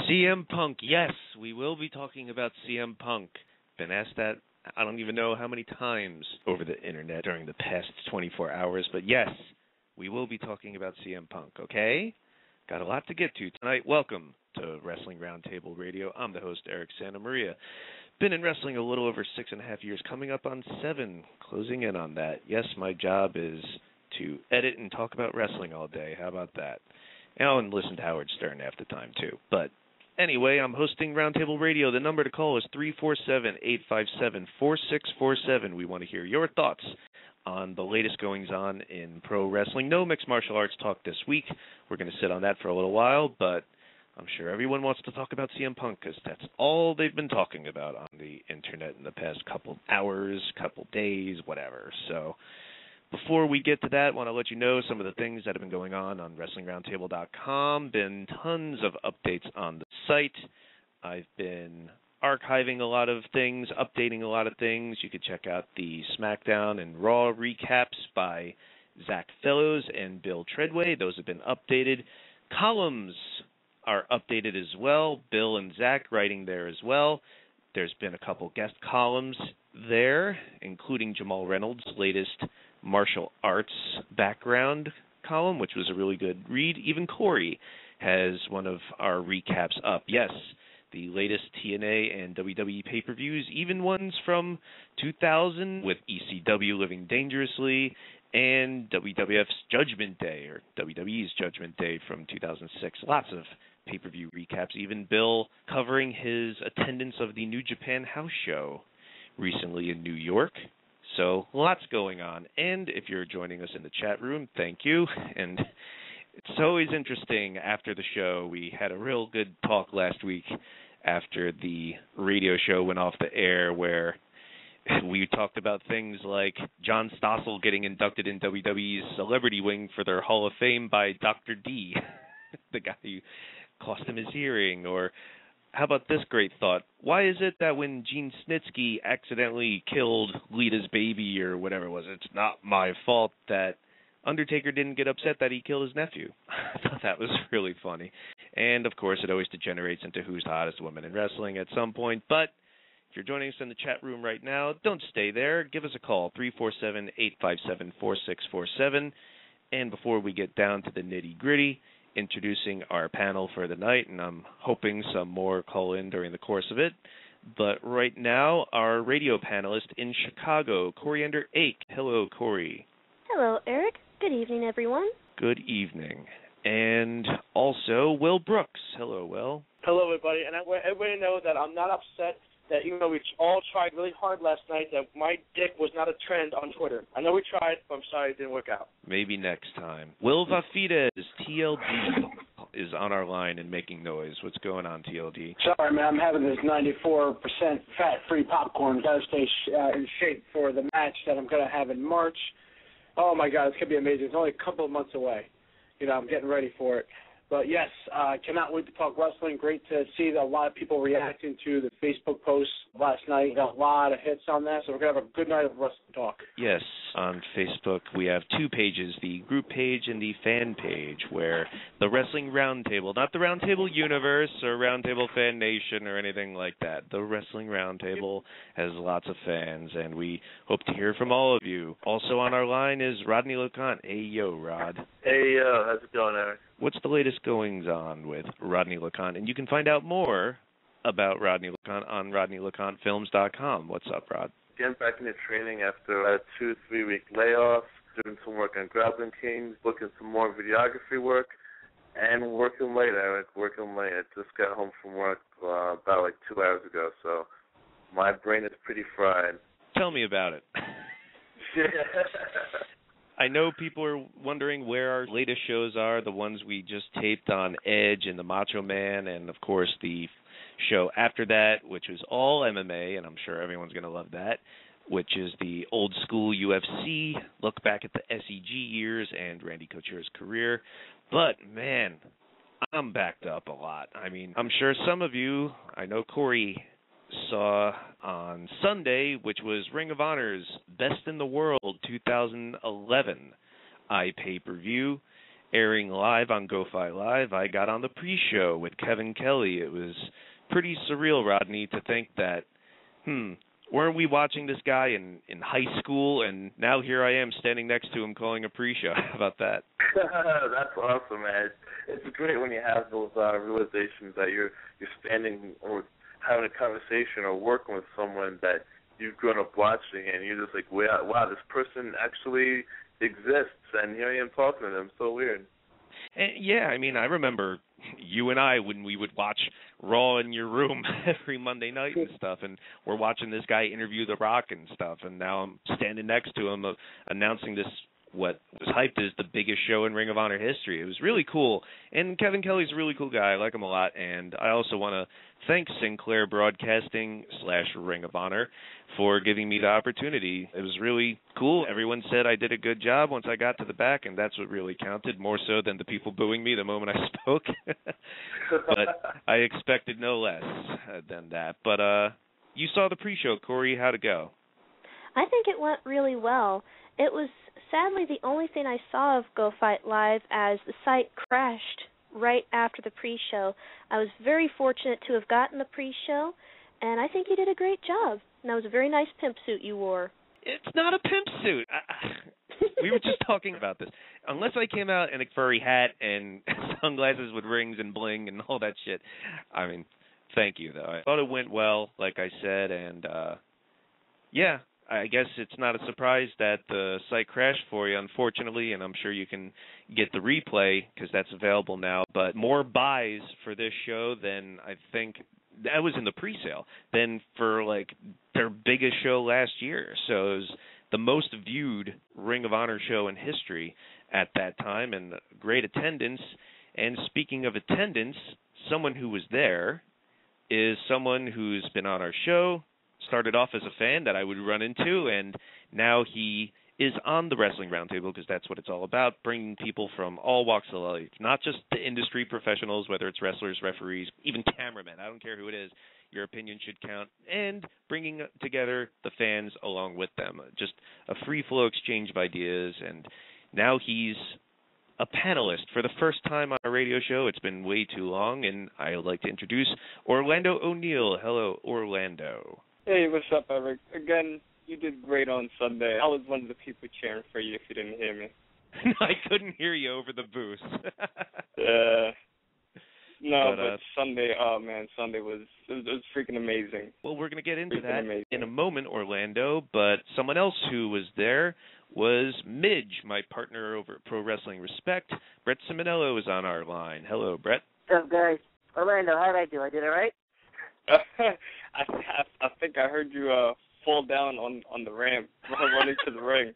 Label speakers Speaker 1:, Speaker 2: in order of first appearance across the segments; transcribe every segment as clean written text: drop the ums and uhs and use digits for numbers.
Speaker 1: CM Punk, yes, we will be talking about CM Punk. Been asked that I don't even know how many times over the internet during the past 24 hours, but yes, we will be talking about CM Punk, okay? Got a lot to get to tonight. Welcome to Wrestling Roundtable Radio. I'm the host, Eric Santamaria. Been in wrestling a little over 6.5 years, coming up on 7, closing in on that. Yes, my job is to edit and talk about wrestling all day. How about that? And listen to Howard Stern half the time, too. But anyway, I'm hosting Roundtable Radio. The number to call is 347-857-4647. We want to hear your thoughts on the latest goings-on in pro wrestling. No mixed martial arts talk this week. We're going to sit on that for a little while, but I'm sure everyone wants to talk about CM Punk because that's all they've been talking about on the internet in the past couple hours, couple days, whatever. So before we get to that, I want to let you know some of the things that have been going on WrestlingRoundtable.com. Been tons of updates on the site. I've been archiving a lot of things, updating a lot of things. You could check out the SmackDown and Raw recaps by Zach Fellows and Bill Treadway. Those have been updated. Columns are updated as well. Bill and Zach writing there as well. There's been a couple guest columns there, including Jamal Reynolds' latest martial arts background column, which was a really good read. Even Corey has one of our recaps up. Yes, the latest TNA and WWE pay-per-views, even ones from 2000 with ECW Living Dangerously and WWF's Judgment Day, or WWE's Judgment Day from 2006. Lots of pay-per-view recaps. Even Bill covering his attendance of the New Japan House Show recently in New York. So lots going on. And if you're joining us in the chat room, thank you. And it's always interesting after the show. We had a real good talk last week after the radio show went off the air where we talked about things like John Stossel getting inducted in WWE's Celebrity Wing for their Hall of Fame by Dr. D, the guy who cost him his hearing. Or how about this great thought? Why is it that when Gene Snitsky accidentally killed Lita's baby or whatever it was, it's not my fault that Undertaker didn't get upset that he killed his nephew? I thought that was really funny. And, of course, it always degenerates into who's the hottest woman in wrestling at some point. But if you're joining us in the chat room right now, don't stay there. Give us a call, 347-857-4647. And before we get down to the nitty-gritty, introducing our panel for the night, and I'm hoping some more call in during the course of it. But right now, our radio panelist in Chicago, Coriander Ake. Hello, Corey.
Speaker 2: Hello, Eric. Good evening, everyone.
Speaker 1: Good evening. And also, Will Brooks. Hello, Will.
Speaker 3: Hello, everybody. And I want everybody to know that I'm not upset that even though we all tried really hard last night, that my dick was not a trend on Twitter. I know we tried, but I'm sorry it didn't work out.
Speaker 1: Maybe next time. Will Vafides, TLD, is on our line and making noise. What's going on, TLD?
Speaker 4: Sorry, man. I'm having this 94% fat-free popcorn. Got to stay in shape for the match that I'm going to have in March. Oh, my God, it's going to be amazing. It's only a couple of months away. You know, I'm getting ready for it. But, yes, cannot wait to talk wrestling. Great to see a lot of people reacting to the Facebook posts last night. We got a lot of hits on that, so we're going to have a good night of wrestling talk.
Speaker 1: Yes, on Facebook we have two pages, the group page and the fan page, where the Wrestling Roundtable, not the Roundtable Universe or Roundtable Fan Nation or anything like that. The Wrestling Roundtable has lots of fans, and we hope to hear from all of you. Also on our line is Rodney LeConte. Hey, yo, Rod.
Speaker 5: Hey, yo, how's it going, Eric?
Speaker 1: What's the latest goings-on with Rodney LeConte? And you can find out more about Rodney LeConte on RodneyLeConteFilms.com. What's up, Rod?
Speaker 5: Getting back into training after a 2-3 week layoff, doing some work on Grappling Kings, booking some more videography work, and working late, Eric, working late. I just got home from work about like 2 hours ago, so my brain is pretty fried.
Speaker 1: Tell me about it. I know people are wondering where our latest shows are, the ones we just taped on Edge and the Macho Man, and, of course, the show after that, which was all MMA, and I'm sure everyone's going to love that, which is the old school UFC, look back at the SEG years and Randy Couture's career. But, man, I'm backed up a lot. I mean, I'm sure some of you, I know Corey saw on Sunday, which was Ring of Honor's Best in the World 2011 iPay-per-view, airing live on GoFi Live, I got on the pre-show with Kevin Kelly. It was pretty surreal, Rodney, to think that, weren't we watching this guy in high school, and now here I am standing next to him calling a pre-show. How about that?
Speaker 5: That's awesome, man. It's great when you have those realizations that you're standing or having a conversation or working with someone that you've grown up watching, and you're just like, wow, this person actually exists, and here I am talking to them. So weird.
Speaker 1: And yeah, I mean, I remember you and I when we would watch Raw in your room every Monday night and stuff, and we're watching this guy interview The Rock and stuff, and now I'm standing next to him announcing this, what was hyped as the biggest show in Ring of Honor history. It was really cool, and Kevin Kelly's a really cool guy. I like him a lot, and I also want to thank Sinclair Broadcasting / Ring of Honor for giving me the opportunity. It was really cool. Everyone said I did a good job once I got to the back, and that's what really counted, more so than the people booing me the moment I spoke. But I expected no less than that. But you saw the pre-show, Corey. How'd it go?
Speaker 2: I think it went really well. It was sadly the only thing I saw of Go Fight Live, as the site crashed right after the pre-show. I was very fortunate to have gotten the pre-show, and I think you did a great job. And that was a very nice pimp suit you wore.
Speaker 1: It's not a pimp suit. We were just talking about this. Unless I came out in a furry hat and sunglasses with rings and bling and all that shit. I mean, thank you, though. I thought it went well, like I said, and yeah, I guess it's not a surprise that the site crashed for you, unfortunately, and I'm sure you can get the replay because that's available now. But more buys for this show than I think that was in the pre-sale than for like their biggest show last year. So it was the most viewed Ring of Honor show in history at that time, and great attendance. And speaking of attendance, someone who was there is someone who's been on our show, started off as a fan that I would run into, and now he is on the Wrestling Roundtable because that's what it's all about, bringing people from all walks of life, not just the industry professionals, whether it's wrestlers, referees, even cameramen. I don't care who it is. Your opinion should count, and bringing together the fans along with them. Just a free-flow exchange of ideas, and now he's a panelist for the first time on a radio show. It's been way too long, and I would like to introduce Orlando O'Neill. Hello, Orlando.
Speaker 6: Hey, what's up, Eric? Again, you did great on Sunday. I was one of the people cheering for you if you didn't hear me.
Speaker 1: I couldn't hear you over the boost.
Speaker 6: Yeah. No, but Sunday, oh man, Sunday was freaking amazing.
Speaker 1: Well, we're going to get into that in a moment, Orlando, but someone else who was there was Midge, my partner over at Pro Wrestling Respect. Brett Simonello is on our line. Hello, Brett.
Speaker 7: What's up, guys? Orlando, how did I do? I did it right?
Speaker 6: I think I heard you fall down on the ramp running to the ring.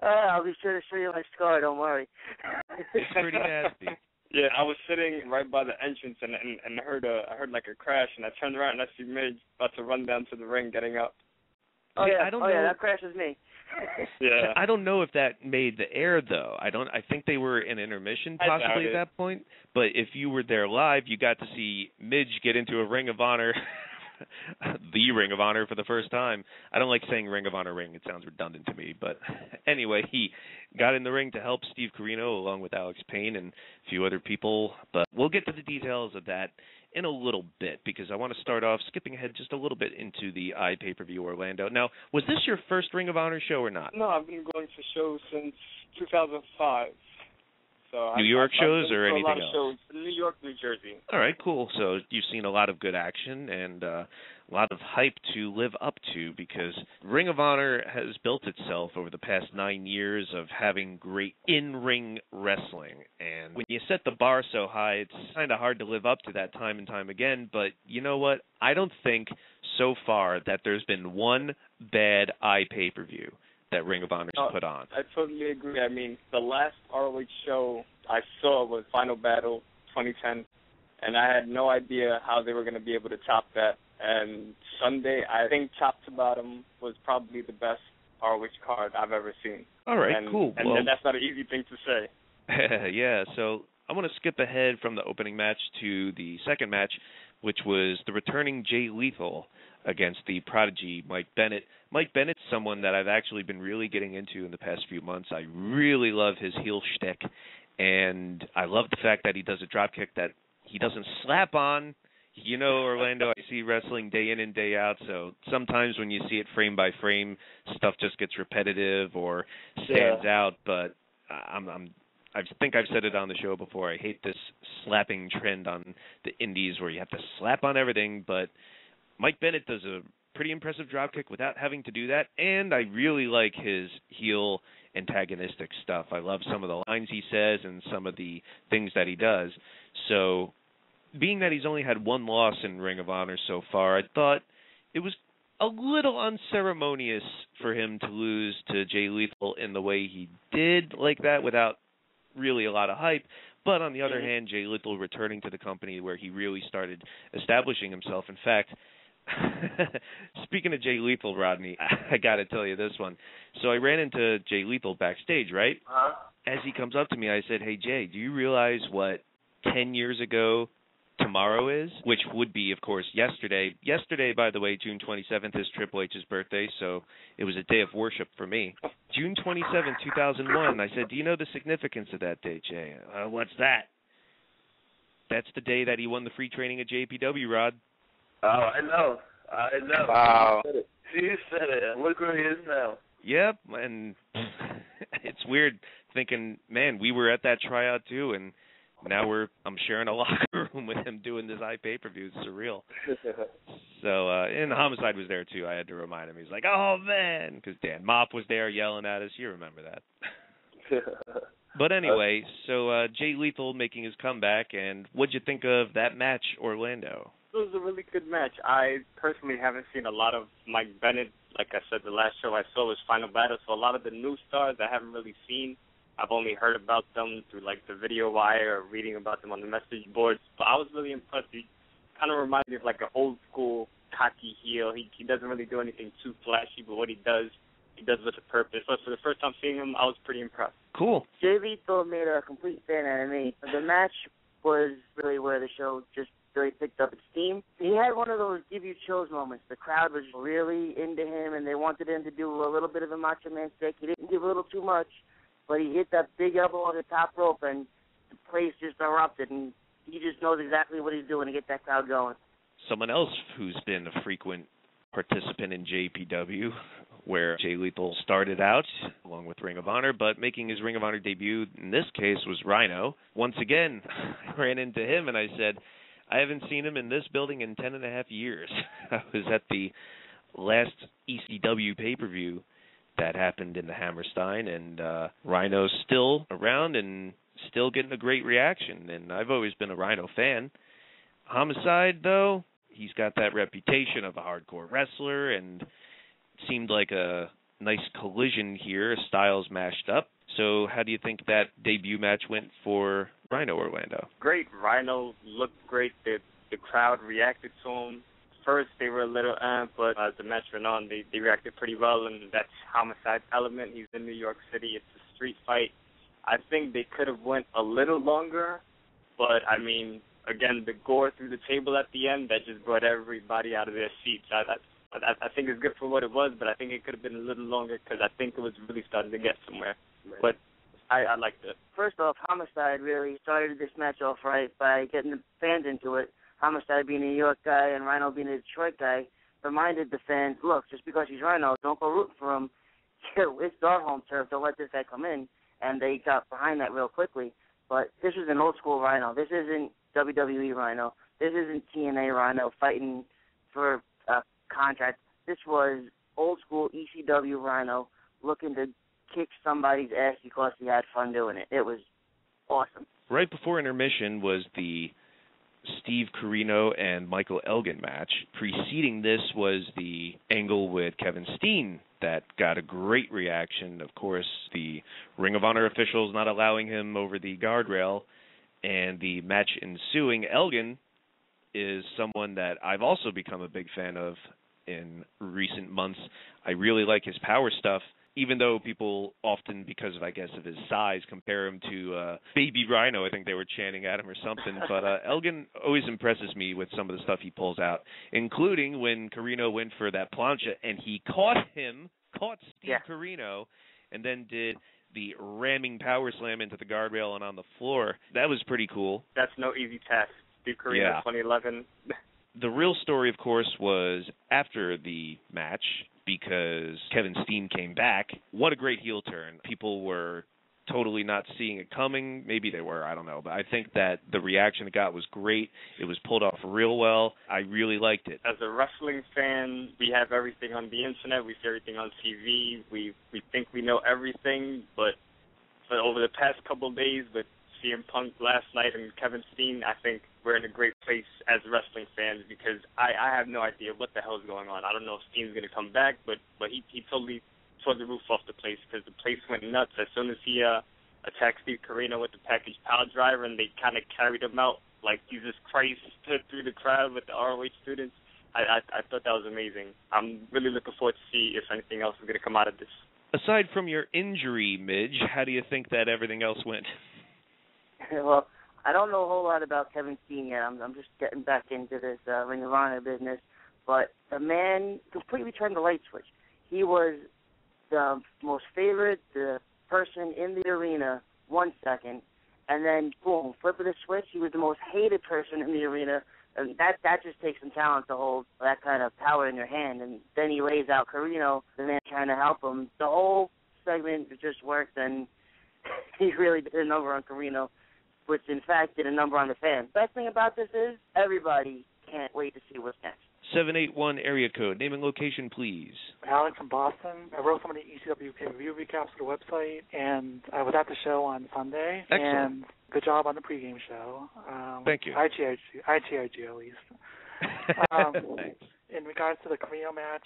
Speaker 7: I'll be sure to show you my scar, don't worry.
Speaker 1: It's pretty nasty.
Speaker 6: Yeah, I was sitting right by the entrance and I heard like a crash, and I turned around and I see Midge about to run down to the ring getting up.
Speaker 7: Oh yeah,
Speaker 1: I don't know.
Speaker 7: That crash was me.
Speaker 6: Yeah.
Speaker 1: I don't know if that made the air though. I think they were in intermission possibly at that point. But if you were there live, you got to see Midge get into a Ring of Honor, the Ring of Honor for the first time. I don't like saying Ring of Honor ring. It sounds redundant to me. But anyway, he got in the ring to help Steve Corino along with Alex Payne and a few other people. But we'll get to the details of that in a little bit, because I want to start off skipping ahead just a little bit into the iPay-per-view Orlando. Now, was this your first Ring of Honor show or not?
Speaker 6: No, I've been going to shows since 2005. So
Speaker 1: New York shows or anything else?
Speaker 6: A lot of shows in New York, New Jersey.
Speaker 1: All right, cool. So you've seen a lot of good action and a lot of hype to live up to, because Ring of Honor has built itself over the past 9 years of having great in-ring wrestling. And when you set the bar so high, it's kind of hard to live up to that time and time again. But you know what? I don't think so far that there's been one bad iPay-per-view that Ring of Honor's put on.
Speaker 6: I totally agree. I mean, the last ROH show I saw was Final Battle 2010, and I had no idea how they were going to be able to top that. And Sunday, I think top to bottom was probably the best ROH card I've ever seen.
Speaker 1: All right, cool.
Speaker 6: And that's not an easy thing to say.
Speaker 1: Yeah, so I want to skip ahead from the opening match to the second match, which was the returning Jay Lethal against the prodigy Mike Bennett. Mike Bennett's someone that I've actually been really getting into in the past few months. I really love his heel shtick, and I love the fact that he does a dropkick that he doesn't slap on. You know, Orlando, I see wrestling day in and day out, so sometimes when you see it frame by frame, stuff just gets repetitive or stands out, but I think I've said it on the show before. I hate this slapping trend on the indies where you have to slap on everything, but Mike Bennett does a pretty impressive dropkick without having to do that, and I really like his heel antagonistic stuff. I love some of the lines he says and some of the things that he does. So, being that he's only had one loss in Ring of Honor so far, I thought it was a little unceremonious for him to lose to Jay Lethal in the way he did, like that, without really a lot of hype. But on the other hand, Jay Lethal returning to the company where he really started establishing himself. In fact, speaking of Jay Lethal, Rodney, I got to tell you this one. So I ran into Jay Lethal backstage, right? As he comes up to me, I said, "Hey, Jay, do you realize what 10 years ago tomorrow is?" Which would be, of course, yesterday. Yesterday, by the way, June 27th, is Triple H's birthday, so it was a day of worship for me. June 27th, 2001. I said, "Do you know the significance of that date, Jay?" "What's that?" "That's the day that he won the free training at JPW, Rod."
Speaker 5: Oh, I know.
Speaker 6: Wow.
Speaker 5: You said it. And look where he is now.
Speaker 1: Yep, and it's weird thinking, man, we were at that tryout too, and now I'm sharing a locker room with him doing this pay-per-view. It's surreal. So, and Homicide was there too. I had to remind him. He's like, "Oh, man," because Dan Mop was there yelling at us. You remember that. But anyway, so Jay Lethal making his comeback, and what'd you think of that match, Orlando?
Speaker 6: It was a really good match. I personally haven't seen a lot of Mike Bennett. Like I said, the last show I saw was Final Battle, so a lot of the new stars I haven't really seen. I've only heard about them through, like, the video wire or reading about them on the message boards. But I was really impressed. He kind of reminds me of, like, an old-school cocky heel. He doesn't really do anything too flashy, but what he does with a purpose. But for the first time seeing him, I was pretty impressed.
Speaker 1: Cool.
Speaker 7: Jay Lethal made a complete fan out of me. The match was really where the show just really picked up its steam. He had one of those give you chills moments. The crowd was really into him, and they wanted him to do a little bit of a Macho Man stick. He didn't give a little too much, but he hit that big elbow on the top rope, and the place just erupted, and he just knows exactly what he's doing to get that crowd going.
Speaker 1: Someone else who's been a frequent participant in JPW, where Jay Lethal started out, along with Ring of Honor, but making his Ring of Honor debut in this case was Rhino. Once again, I ran into him, and I said, I haven't seen him in this building in 10 and a half years. I was at the last ECW pay-per-view that happened in the Hammerstein, and Rhino's still around and still getting a great reaction, and I've always been a Rhino fan. Homicide, though, he's got that reputation of a hardcore wrestler, and it seemed like a nice collision here, styles mashed up. So how do you think that debut match went for Rhino, Orlando?
Speaker 6: Great. Rhino looked great. The crowd reacted to him. First, they were a little but as the match went on, they reacted pretty well, and that's Homicide's element. He's in New York City. It's a street fight. I think they could have went a little longer, but, I mean, again, the gore through the table at the end, that just brought everybody out of their seats. I think it's good for what it was, but I think it could have been a little longer because I think it was really starting to get somewhere. But I liked it.
Speaker 7: First off, Homicide really started this match off right by getting the fans into it. Homicide being a New York guy and Rhino being a Detroit guy reminded the fans, look, just because he's Rhino, don't go rooting for him. It's our home turf. Don't let this guy come in. And they got behind that real quickly. But this was an old-school Rhino. This isn't WWE Rhino. This isn't TNA Rhino fighting for a contract. This was old-school ECW Rhino looking to kick somebody's ass because he had fun doing it. It was awesome.
Speaker 1: Right before intermission was the Steve Corino and Michael Elgin match. Preceding this was the angle with Kevin Steen that got a great reaction. Of course, the Ring of Honor officials not allowing him over the guardrail, and the match ensuing. Elgin is someone that I've also become a big fan of in recent months. I really like his power stuff, even though people often, because of, I guess, of his size, compare him to Baby Rhino. I think they were chanting at him or something. But Elgin always impresses me with some of the stuff he pulls out, including when Carino went for that plancha and he caught Steve Carino, and then did the ramming power slam into the guardrail and on the floor. That was pretty cool.
Speaker 6: That's no easy task. Steve Carino, 2011.
Speaker 1: The real story, of course, was after the match, because Kevin Steen came back. What a great heel turn. People were totally not seeing it coming. Maybe they were, I don't know. But I think that the reaction it got was great. It was pulled off real well. I really liked it.
Speaker 6: As a wrestling fan, we have everything on the internet. We see everything on TV. We think we know everything. But over the past couple of days with CM Punk last night and Kevin Steen, I think we're in a great place as wrestling fans, because I have no idea what the hell is going on. I don't know if Steen's going to come back, but he totally tore the roof off the place, because the place went nuts as soon as he attacked Steve Carino with the package power driver, and they kind of carried him out like Jesus Christ through the crowd with the ROH students. I thought that was amazing. I'm really looking forward to see if anything else is going to come out of this. Aside from your injury, Midge, how do you think that everything else went?
Speaker 7: Well, I don't know a whole lot about Kevin Steen yet. I'm just getting back into this Ring of Honor business. But the man completely turned the light switch. He was the most favorite person in the arena 1 second, and then, boom, flip of the switch, he was the most hated person in the arena. And that just takes some talent to hold that kind of power in your hand. And then he lays out Carino, the man trying to help him. The whole segment just worked, and he really did a number on Carino, which in fact did a number on the fans. Best thing about this is everybody can't wait to see what's next.
Speaker 1: 781 area code. Name and location, please.
Speaker 8: Alex from Boston. I wrote some of the ECW pay-per-view recaps for the website, and I was at the show on Sunday.
Speaker 1: Excellent.
Speaker 8: And good job on the pregame show.
Speaker 1: Thank you.
Speaker 8: I cheered you at least.
Speaker 1: Thanks.
Speaker 8: In regards to the Carino match,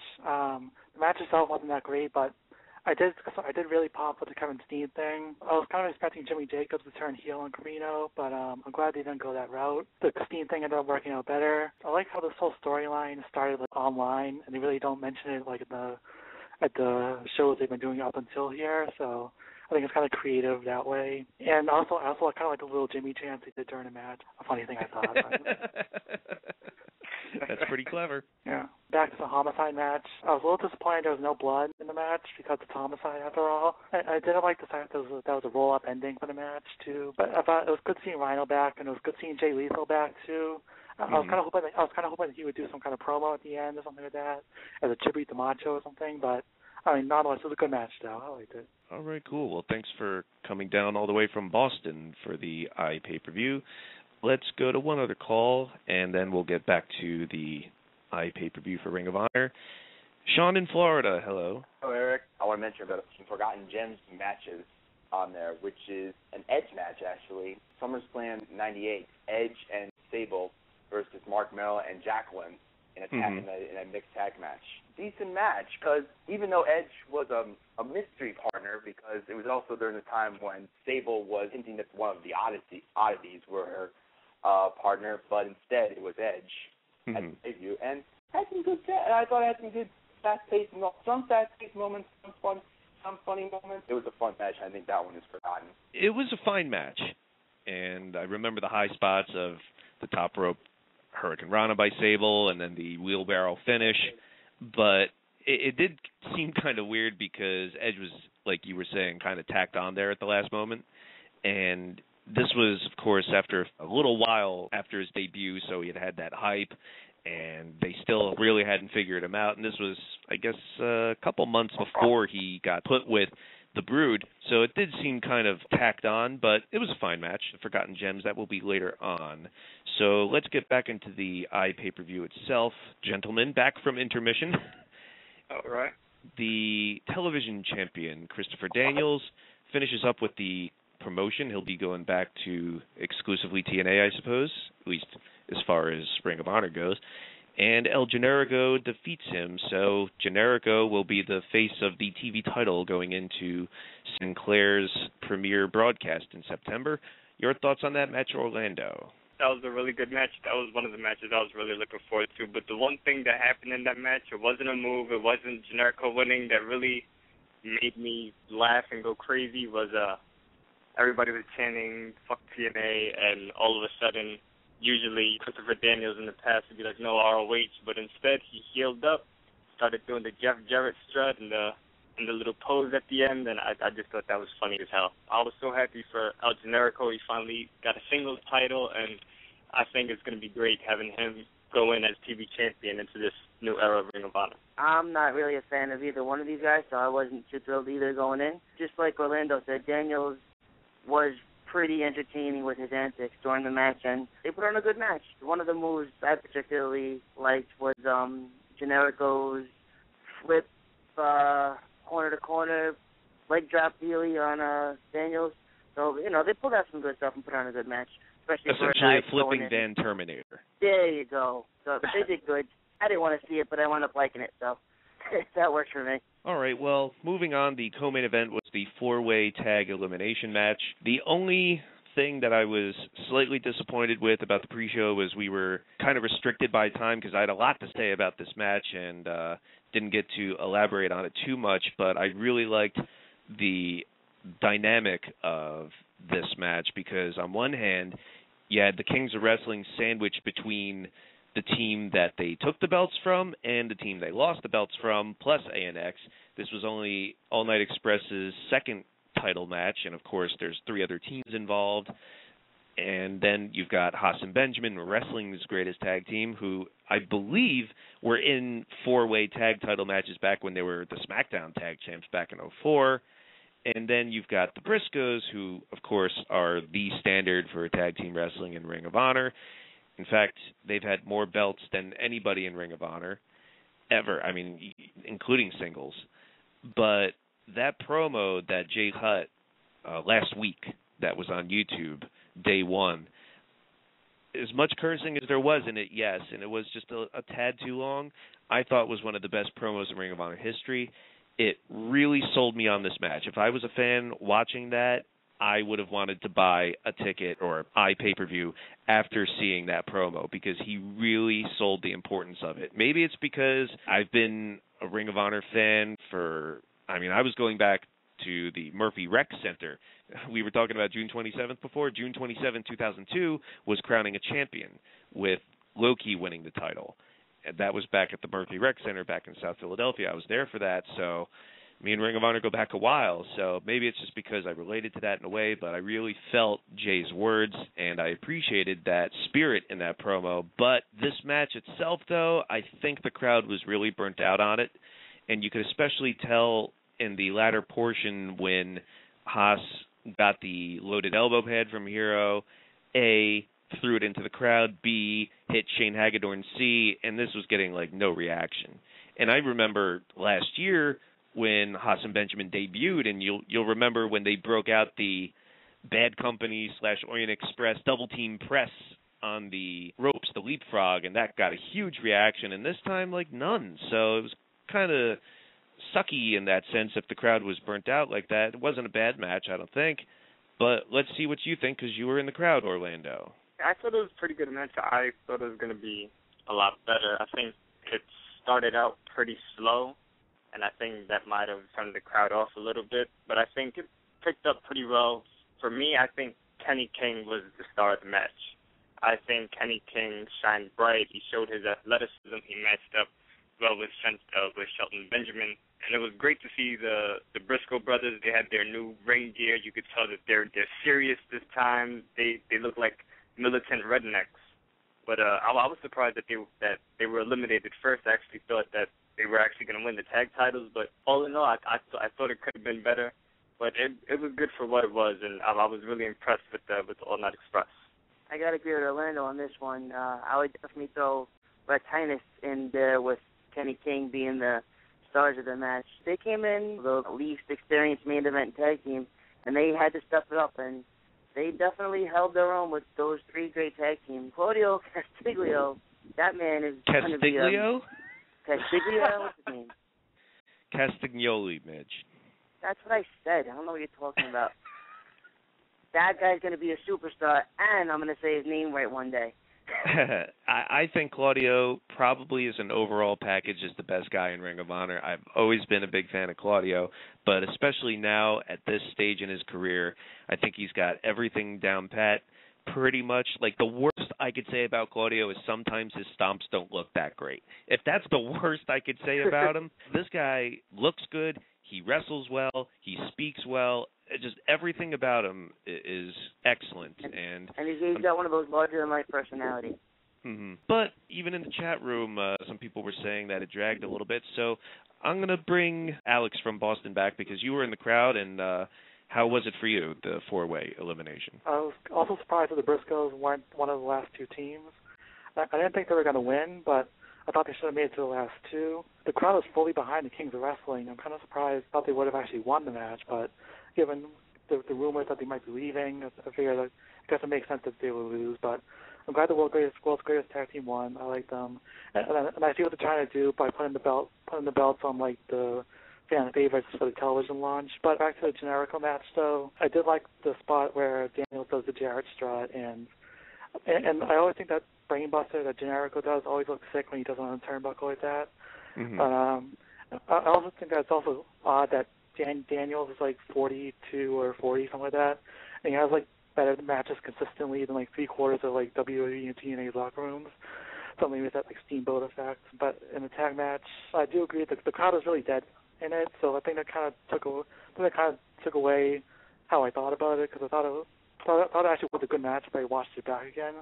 Speaker 8: the match itself wasn't that great, but I did really pop with the Kevin Steen thing. I was kind of expecting Jimmy Jacobs to turn heel on Carino, but I'm glad they didn't go that route. The Steen thing ended up working out better. I like how this whole storyline started online, and they really don't mention it like at the shows they've been doing up until here. So I think it's kind of creative that way. And also I kind of like the little Jimmy chants they did during the match. A funny thing I thought.
Speaker 1: That's pretty clever.
Speaker 8: Yeah. Back to the homicide match. I was a little disappointed there was no blood in the match because it's homicide after all. I didn't like the fact that was a roll-up ending for the match too. But I thought it was good seeing Rhino back, and it was good seeing Jay Lethal back too. I was kind of hoping that he would do some kind of promo at the end or something like that, as a tribute to Macho or something. But I mean, nonetheless, it was a good match though. I liked it.
Speaker 1: All right, cool. Well, thanks for coming down all the way from Boston for the iPay-per-view. Let's go to one other call, and then we'll get back to the iPay-per-view for Ring of Honor. Sean in Florida, hello.
Speaker 9: Hello, Eric. I want to mention about some Forgotten Gems matches on there, which is an Edge match, actually. SummerSlam 98, Edge and Sable versus Mark Merrill and Jacqueline in a mixed tag match. Decent match, because even though Edge was a mystery partner, because it was also during the time when Sable was hinting that one of the oddities were her partner, but instead it was Edge at the debut, and had some good. I thought it had some good fast-paced moments, some funny moments. It was a fun match. I think that one is forgotten.
Speaker 1: It was a fine match, and I remember the high spots of the top rope Hurricane Rana by Sable, and then the wheelbarrow finish. But it did seem kind of weird because Edge was, like you were saying, kind of tacked on there at the last moment, and this was, of course, after a little while after his debut, so he had that hype, and they still really hadn't figured him out. And this was, I guess, a couple months before he got put with the Brood, so it did seem kind of tacked on, but it was a fine match. The Forgotten Gems, that will be later on. So let's get back into the iPay-per-view itself. Gentlemen, back from intermission.
Speaker 6: All right.
Speaker 1: The television champion, Christopher Daniels, finishes up with the promotion. He'll be going back to exclusively TNA, I suppose, at least as far as Ring of Honor goes. And El Generico defeats him, so Generico will be the face of the TV title going into Sinclair's premiere broadcast in September. Your thoughts on that match, Orlando?
Speaker 6: That was a really good match. That was one of the matches I was really looking forward to. But the one thing that happened in that match, it wasn't a move, it wasn't Generico winning, that really made me laugh and go crazy was everybody was chanting "fuck TNA," and all of a sudden, usually Christopher Daniels in the past would be like, "No ROH," but instead he healed up, started doing the Jeff Jarrett strut and the little pose at the end, and I just thought that was funny as hell. I was so happy for El Generico. He finally got a singles title, and I think it's going to be great having him go in as TV champion into this new era of Ring of Honor.
Speaker 7: I'm not really a fan of either one of these guys, so I wasn't too thrilled either going in. Just like Orlando said, Daniels was pretty entertaining with his antics during the match, and they put on a good match. One of the moves I particularly liked was Generico's flip corner to corner leg drop dealie on Daniels. So, they pulled out some good stuff and put on a good match. Especially
Speaker 1: essentially a flipping Van Terminator.
Speaker 7: There you go. So they did good. I didn't want to see it, but I wound up liking it, so that works for me.
Speaker 1: All right, well, moving on, the co-main event was the four-way tag elimination match. The only thing that I was slightly disappointed with about the pre-show was we were kind of restricted by time because I had a lot to say about this match and didn't get to elaborate on it too much, but I really liked the dynamic of this match because on one hand, you had the Kings of Wrestling sandwiched between the team that they took the belts from and the team they lost the belts from, plus ANX. This was only All Night Express's second title match, and of course there's three other teams involved. And then you've got Haas and Benjamin, Wrestling's greatest tag team, who I believe were in four-way tag title matches back when they were the SmackDown tag champs back in 2004. And then you've got the Briscoes, who, of course, are the standard for tag team wrestling in Ring of Honor. In fact, they've had more belts than anybody in Ring of Honor ever, I mean, including singles. But that promo that Jay cut last week that was on YouTube, day one, as much cursing as there was in it, yes, and it was just a tad too long, I thought was one of the best promos in Ring of Honor history. It really sold me on this match. If I was a fan watching that, I would have wanted to buy a ticket or pay-per-view after seeing that promo because he really sold the importance of it. Maybe it's because I've been a Ring of Honor fan I was going back to the Murphy Rec Center. We were talking about June 27th before. June 27th, 2002 was crowning a champion with Loki winning the title. And that was back at the Murphy Rec Center back in South Philadelphia. I was there for that, so me and Ring of Honor go back a while. So maybe it's just because I related to that in a way, but I really felt Jay's words, and I appreciated that spirit in that promo. But this match itself, though, I think the crowd was really burnt out on it, and you could especially tell in the latter portion when Haas got the loaded elbow pad from Hero, A, threw it into the crowd, B, hit Shane Hagedorn, C, and this was getting, no reaction. And I remember last year when Haas and Benjamin debuted, and you'll remember when they broke out the Bad Company / Orient Express double-team press on the ropes, the leapfrog, and that got a huge reaction, and this time, none. So it was kind of sucky in that sense if the crowd was burnt out like that. It wasn't a bad match, I don't think, but let's see what you think because you were in the crowd, Orlando.
Speaker 6: I thought it was a pretty good match. I thought it was going to be a lot better. I think it started out pretty slow, and I think that might have turned the crowd off a little bit, but I think it picked up pretty well. For me, I think Kenny King was the star of the match. I think Kenny King shined bright. He showed his athleticism. He matched up well with Shelton Benjamin, and it was great to see the Briscoe brothers. They had their new ring gear. You could tell that they're serious this time. They look like militant rednecks. But I was surprised that they were eliminated first. I actually thought that they were actually going to win the tag titles, but all in all, I thought it could have been better. But it was good for what it was, and I was really impressed with the All Night Express.
Speaker 7: I got to agree with Orlando on this one. I would definitely throw Rex Hyness in there with Kenny King being the stars of the match. They came in the least experienced main event tag team, and they had to step it up, and they definitely held their own with those three great tag teams. Claudio Castiglio, that man is going to be
Speaker 1: Castiglio?
Speaker 7: Castiglio, what's his name?
Speaker 1: Castagnoli, Midge.
Speaker 7: That's what I said. I don't know what you're talking about. That guy's going to be a superstar, and I'm going to say his name right one day.
Speaker 1: I think Claudio probably as an overall package is the best guy in Ring of Honor. I've always been a big fan of Claudio, but especially now at this stage in his career, I think he's got everything down pat pretty much. Like, the worst I could say about Claudio is sometimes his stomps don't look that great. If that's the worst I could say about him, this guy looks good, he wrestles well, he speaks well. Just everything about him is excellent, and
Speaker 7: he's got one of those larger-than-life personalities.
Speaker 1: Mm-hmm. But even in the chat room, some people were saying that it dragged a little bit. So I'm going to bring Alex from Boston back because you were in the crowd, and how was it for you, the four-way elimination?
Speaker 8: I was also surprised that the Briscoes weren't one of the last two teams. I didn't think they were going to win, but I thought they should have made it to the last two. The crowd was fully behind the Kings of Wrestling. I'm kind of surprised. I thought they would have actually won the match, but given the rumors that they might be leaving, I figured it doesn't make sense that they would lose. But I'm glad the world's greatest tag team won. I like them, and I see what they're trying to do by putting the belts on like the fan favorites for the television launch. But back to the Generico match, though, I did like the spot where Daniel does the Jarrett strut, and I always think that brainbuster that Generico does always looks sick when he does it on a turnbuckle like that. Mm-hmm. But I also think that it's also odd that Daniels is like 42 or 40, something like that, and he has like better matches consistently than like 3/4 of like WWE and TNA locker rooms. Something with that like steamboat effect. But in the tag match, I do agree that the crowd was really dead in it, so I think that kind of took away how I thought about it, because I thought it actually was a good match if I watched it back again.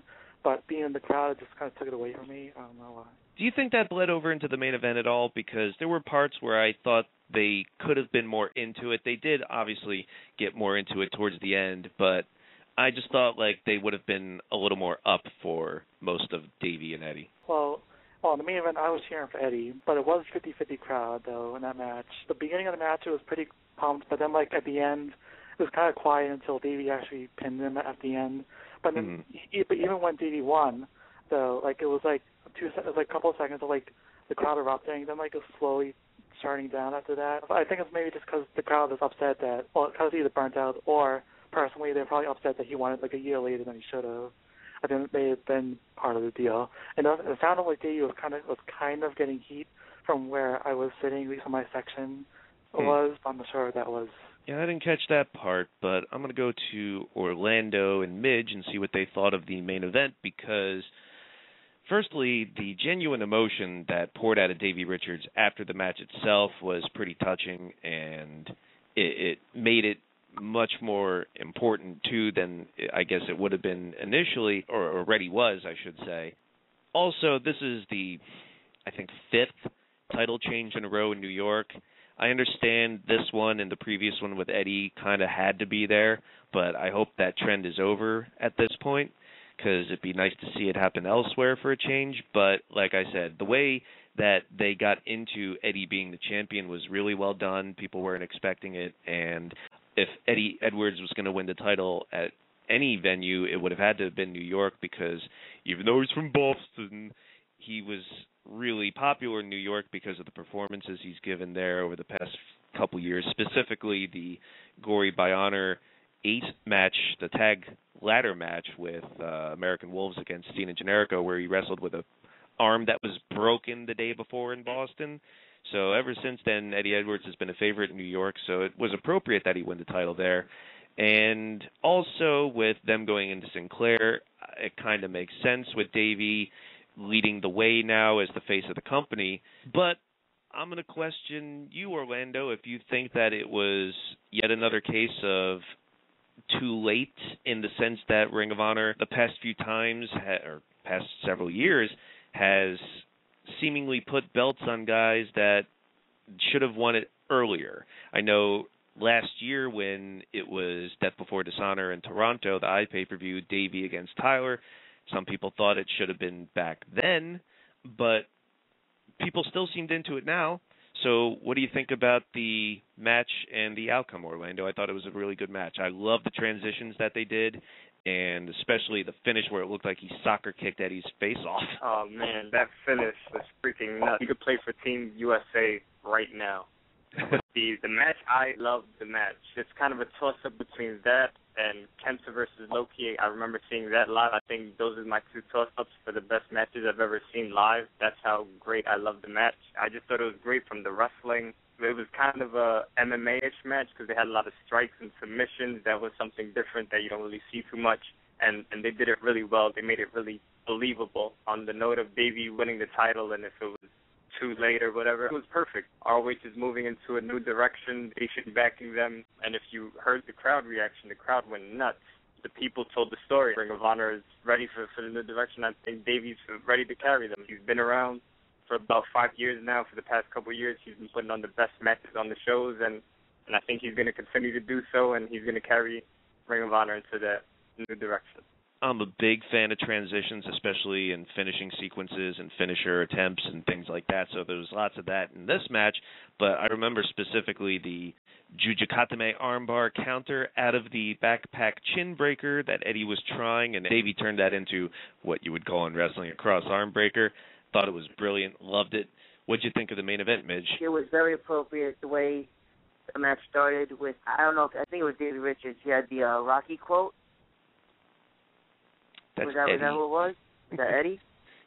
Speaker 8: But being in the crowd, it just kind of took it away from me. I don't know why.
Speaker 1: Do you think that bled over into the main event at all? Because there were parts where I thought they could have been more into it. They did obviously get more into it towards the end, but I just thought like they would have been a little more up for most of Davey and Eddie.
Speaker 8: Well, in the main event, I was cheering for Eddie, but it was 50-50 crowd, though, in that match. The beginning of the match, it was pretty pumped, but then, like, at the end, it was kind of quiet until Davey actually pinned him at the end. But then, even when Davey won, though, like, it was like a couple of seconds of, like, the crowd erupting, then, like, it was slowly starting down after that. I think it's maybe just because the crowd is upset that, well, because he's either burnt out, or personally, they're probably upset that he won it, like, a year later than he should have. I think it may have been part of the deal. And it sounded like Davey was kind of getting heat from where I was sitting, at least in my section was. I'm not sure if that was.
Speaker 1: Yeah, I didn't catch that part, but I'm going to go to Orlando and Midge and see what they thought of the main event, because firstly, the genuine emotion that poured out of Davey Richards after the match itself was pretty touching, and it made it much more important, too, than I guess it would have been initially, or already was, I should say. Also, this is the, I think, 5th title change in a row in New York. I understand this one and the previous one with Eddie kind of had to be there, but I hope that trend is over at this point, because it'd be nice to see it happen elsewhere for a change. But like I said, the way that they got into Eddie being the champion was really well done. People weren't expecting it, and if Eddie Edwards was going to win the title at any venue, it would have had to have been New York, because even though he's from Boston, he was really popular in New York because of the performances he's given there over the past couple years, specifically the Gory by Honor 8 match, the tag ladder match with American Wolves against Steen and Generico, where he wrestled with a arm that was broken the day before in Boston. So ever since then, Eddie Edwards has been a favorite in New York, so it was appropriate that he win the title there. And also with them going into Sinclair, it kind of makes sense with Davey leading the way now as the face of the company. But I'm going to question you, Orlando, if you think that it was yet another case of too late, in the sense that Ring of Honor the past few times, or past several years, has seemingly put belts on guys that should have won it earlier. I know last year when it was Death Before Dishonor in Toronto, the pay-per-view, Davey against Tyler, some people thought it should have been back then, but people still seemed into it now. So what do you think about the match and the outcome, Orlando? I thought it was a really good match. I love the transitions that they did, and especially the finish where it looked like he soccer kicked Eddie's face off.
Speaker 6: Oh, man, that finish was freaking nuts. You could play for Team USA right now. The match, I loved the match. It's kind of a toss-up between that and Kenta versus Loki. I remember seeing that live. I think those are my two toss-ups for the best matches I've ever seen live. That's how great I loved the match. I just thought it was great from the wrestling. It was kind of a MMA-ish match because they had a lot of strikes and submissions. That was something different that you don't really see too much. And they did it really well. They made it really believable. On the note of Davey winning the title, and if it was too late or whatever, it was perfect. ROH is moving into a new direction. They should be backing them. And if you heard the crowd reaction, the crowd went nuts. The people told the story. Ring of Honor is ready for the new direction. I think Davey's ready to carry them. He's been around for about 5 years now. For the past couple of years, he's been putting on the best matches on the shows, and I think he's going to continue to do so, and he's going to carry Ring of Honor into that new direction.
Speaker 1: I'm a big fan of transitions, especially in finishing sequences and finisher attempts and things like that, so there was lots of that in this match, but I remember specifically the Jujikatame armbar counter out of the backpack chin breaker that Eddie was trying, and Davey turned that into what you would call in wrestling a cross arm breaker. Thought it was brilliant, loved it. What'd you think of the main event, Midge?
Speaker 7: It was very appropriate the way the match started with, I think it was Davey Richards. He had the Rocky quote.
Speaker 1: That's
Speaker 7: was that who it was? Is that Eddie?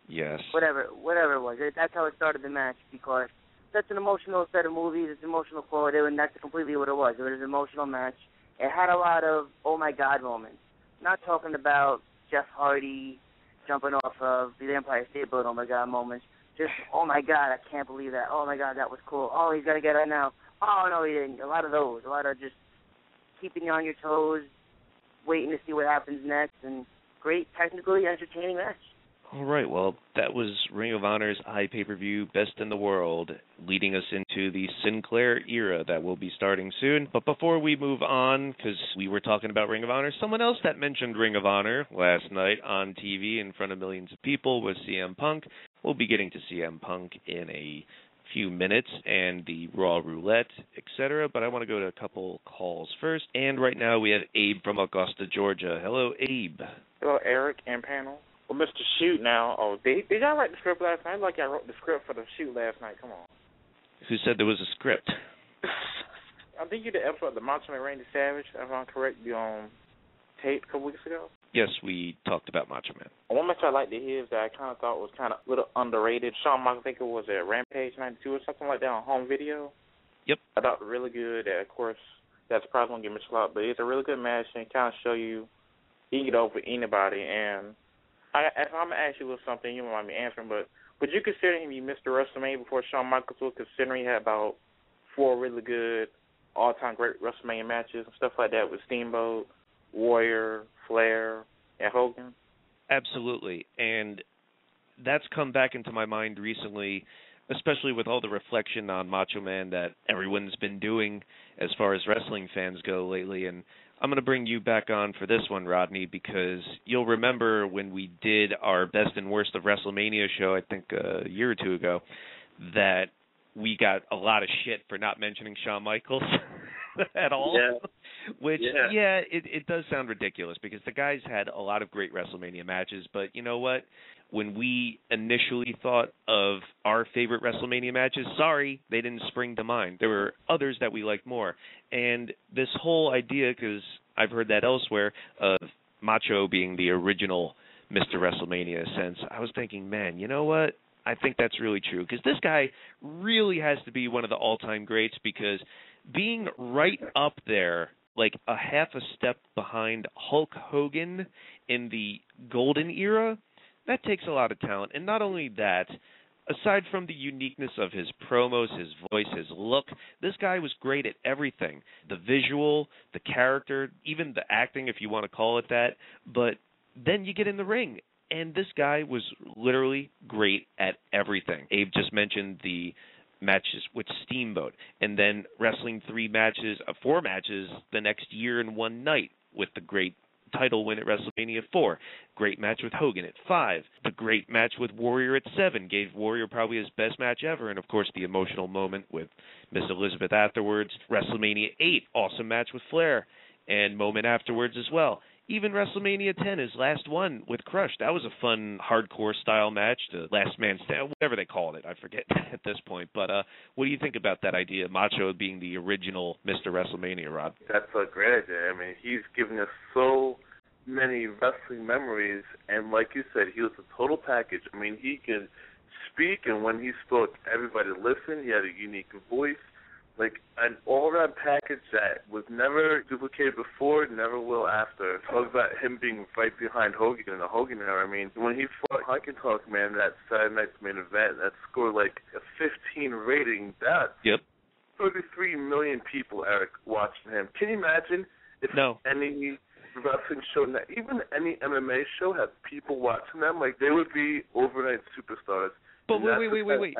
Speaker 1: Yes.
Speaker 7: Whatever it was. That's how it started the match, because that's an emotional set of movies. It's emotional quote, and that's completely what it was. It was an emotional match. It had a lot of oh my God moments. Not talking about Jeff Hardy jumping off of the Empire State Building, oh my God moments. Just oh my God, I can't believe that. Oh my God, that was cool. Oh, he's gonna get it now. Oh no, he didn't. A lot of those. A lot of just keeping you on your toes, waiting to see what happens next, and great, technically entertaining match.
Speaker 1: All right, well, that was Ring of Honor's pay-per-view Best in the World, leading us into the Sinclair era that will be starting soon. But before we move on, because we were talking about Ring of Honor, someone else that mentioned Ring of Honor last night on TV in front of millions of people was CM Punk. We'll be getting to CM Punk in a few minutes and the Raw Roulette, etc. But I want to go to a couple calls first. And right now we have Abe from Augusta, Georgia. Hello, Abe.
Speaker 10: Hello, Eric and panel. Well, Mr. Shoot now. Oh, did y'all write the script last night? Like I wrote the script for the shoot last night. Come on.
Speaker 1: Who said there was a script?
Speaker 10: I think you did an episode of the Macho Man Randy Savage, if I'm correct, on tape a couple weeks ago.
Speaker 1: Yes, we talked about Macho Man.
Speaker 10: One match I liked to hear that I kind of thought was kind of a little underrated. Shawn Michaels, I think it was at Rampage 92 or something like that on home video.
Speaker 1: Yep.
Speaker 10: I thought really good. Of course, that's probably going to get much a lot, but it's a really good match and kind of show you can get over anybody. And if I'm going to ask you a little something, you don't mind me answering, but would you consider him you missed the WrestleMania before Shawn Michaels was, considering he had about 4 really good all-time great WrestleMania matches and stuff like that with Steamboat, Warrior, Flair, and Hogan?
Speaker 1: Absolutely. And that's come back into my mind recently, especially with all the reflection on Macho Man that everyone's been doing as far as wrestling fans go lately. And I'm going to bring you back on for this one, Rodney, because you'll remember when we did our Best and Worst of WrestleMania show, I think a year or two ago, that we got a lot of shit for not mentioning Shawn Michaels at all.
Speaker 3: Yeah.
Speaker 1: Which, yeah, it does sound ridiculous because the guys had a lot of great WrestleMania matches, but you know what? When we initially thought of our favorite WrestleMania matches, sorry, they didn't spring to mind. There were others that we liked more. And this whole idea, because I've heard that elsewhere, of Macho being the original Mr. WrestleMania sense, I was thinking, man, you know what? I think that's really true because this guy really has to be one of the all-time greats because being right up there, like a half a step behind Hulk Hogan in the golden era, that takes a lot of talent. And not only that, aside from the uniqueness of his promos, his voice, his look, this guy was great at everything. The visual, the character, even the acting, if you want to call it that. But then you get in the ring, and this guy was literally great at everything. Abe just mentioned the matches with Steamboat, and then wrestling 4 matches the next year in one night with the great title win at WrestleMania 4, great match with Hogan at 5, the great match with Warrior at 7, gave Warrior probably his best match ever, and of course the emotional moment with Miss Elizabeth afterwards, WrestleMania 8, awesome match with Flair, and moment afterwards as well. even WrestleMania 10, his last one with Crush, that was a fun hardcore style match, the last man stand, whatever they called it, I forget at this point. But what do you think about that idea, Macho being the original Mr. WrestleMania, Rod?
Speaker 5: That's a great idea. I mean, he's given us so many wrestling memories, and like you said, he was a total package. I mean, he could speak, and when he spoke, everybody listened. He had a unique voice. Like an all-around package that was never duplicated before, never will after. Talk about him being right behind Hogan in the Hogan era. I mean, when he fought Honky Tonk Man that Saturday night's main event, that scored like a 15 rating. That 33 million people, Eric, watching him. Can you imagine if any wrestling show, even any MMA show, had people watching them? Like, they would be overnight superstars.
Speaker 1: But wait.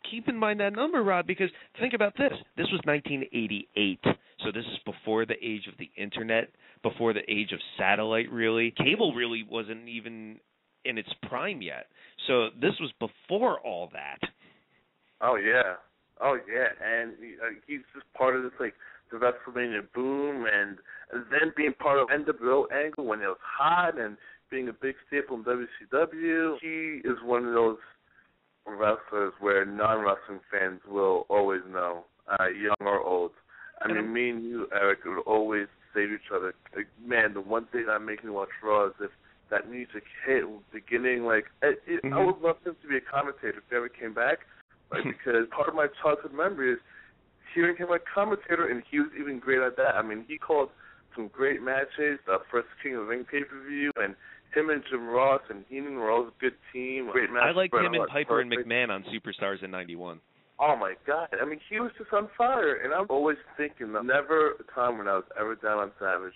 Speaker 1: Keep in mind that number, Rod, because think about this. This was 1988, so this is before the age of the Internet, before the age of satellite, really. Cable really wasn't even in its prime yet. So this was before all that. Oh, yeah. And he's just part of this, like, the WrestleMania boom, and then being part of NWO angle when it was hot, and being a big staple in WCW. He is one of those wrestlers where non-wrestling fans will always know, young or old. I mean, me and you, Eric, would always say to each other, like, man, the one thing that makes me watch Raw is if that music hit beginning, like, I would love him to be a commentator if he ever came back, like, because part of my childhood memory is hearing him like commentator, and he was even great at that. I mean, he called some great matches, the first King of the Ring pay-per-view, and him and Jim Ross and Heenan were always a good team. Great match. I liked him and Piper and McMahon on Superstars in '91.
Speaker 5: Oh, my God. I mean, he was just on fire. And I'm always thinking, never a time when I was ever down on Savage.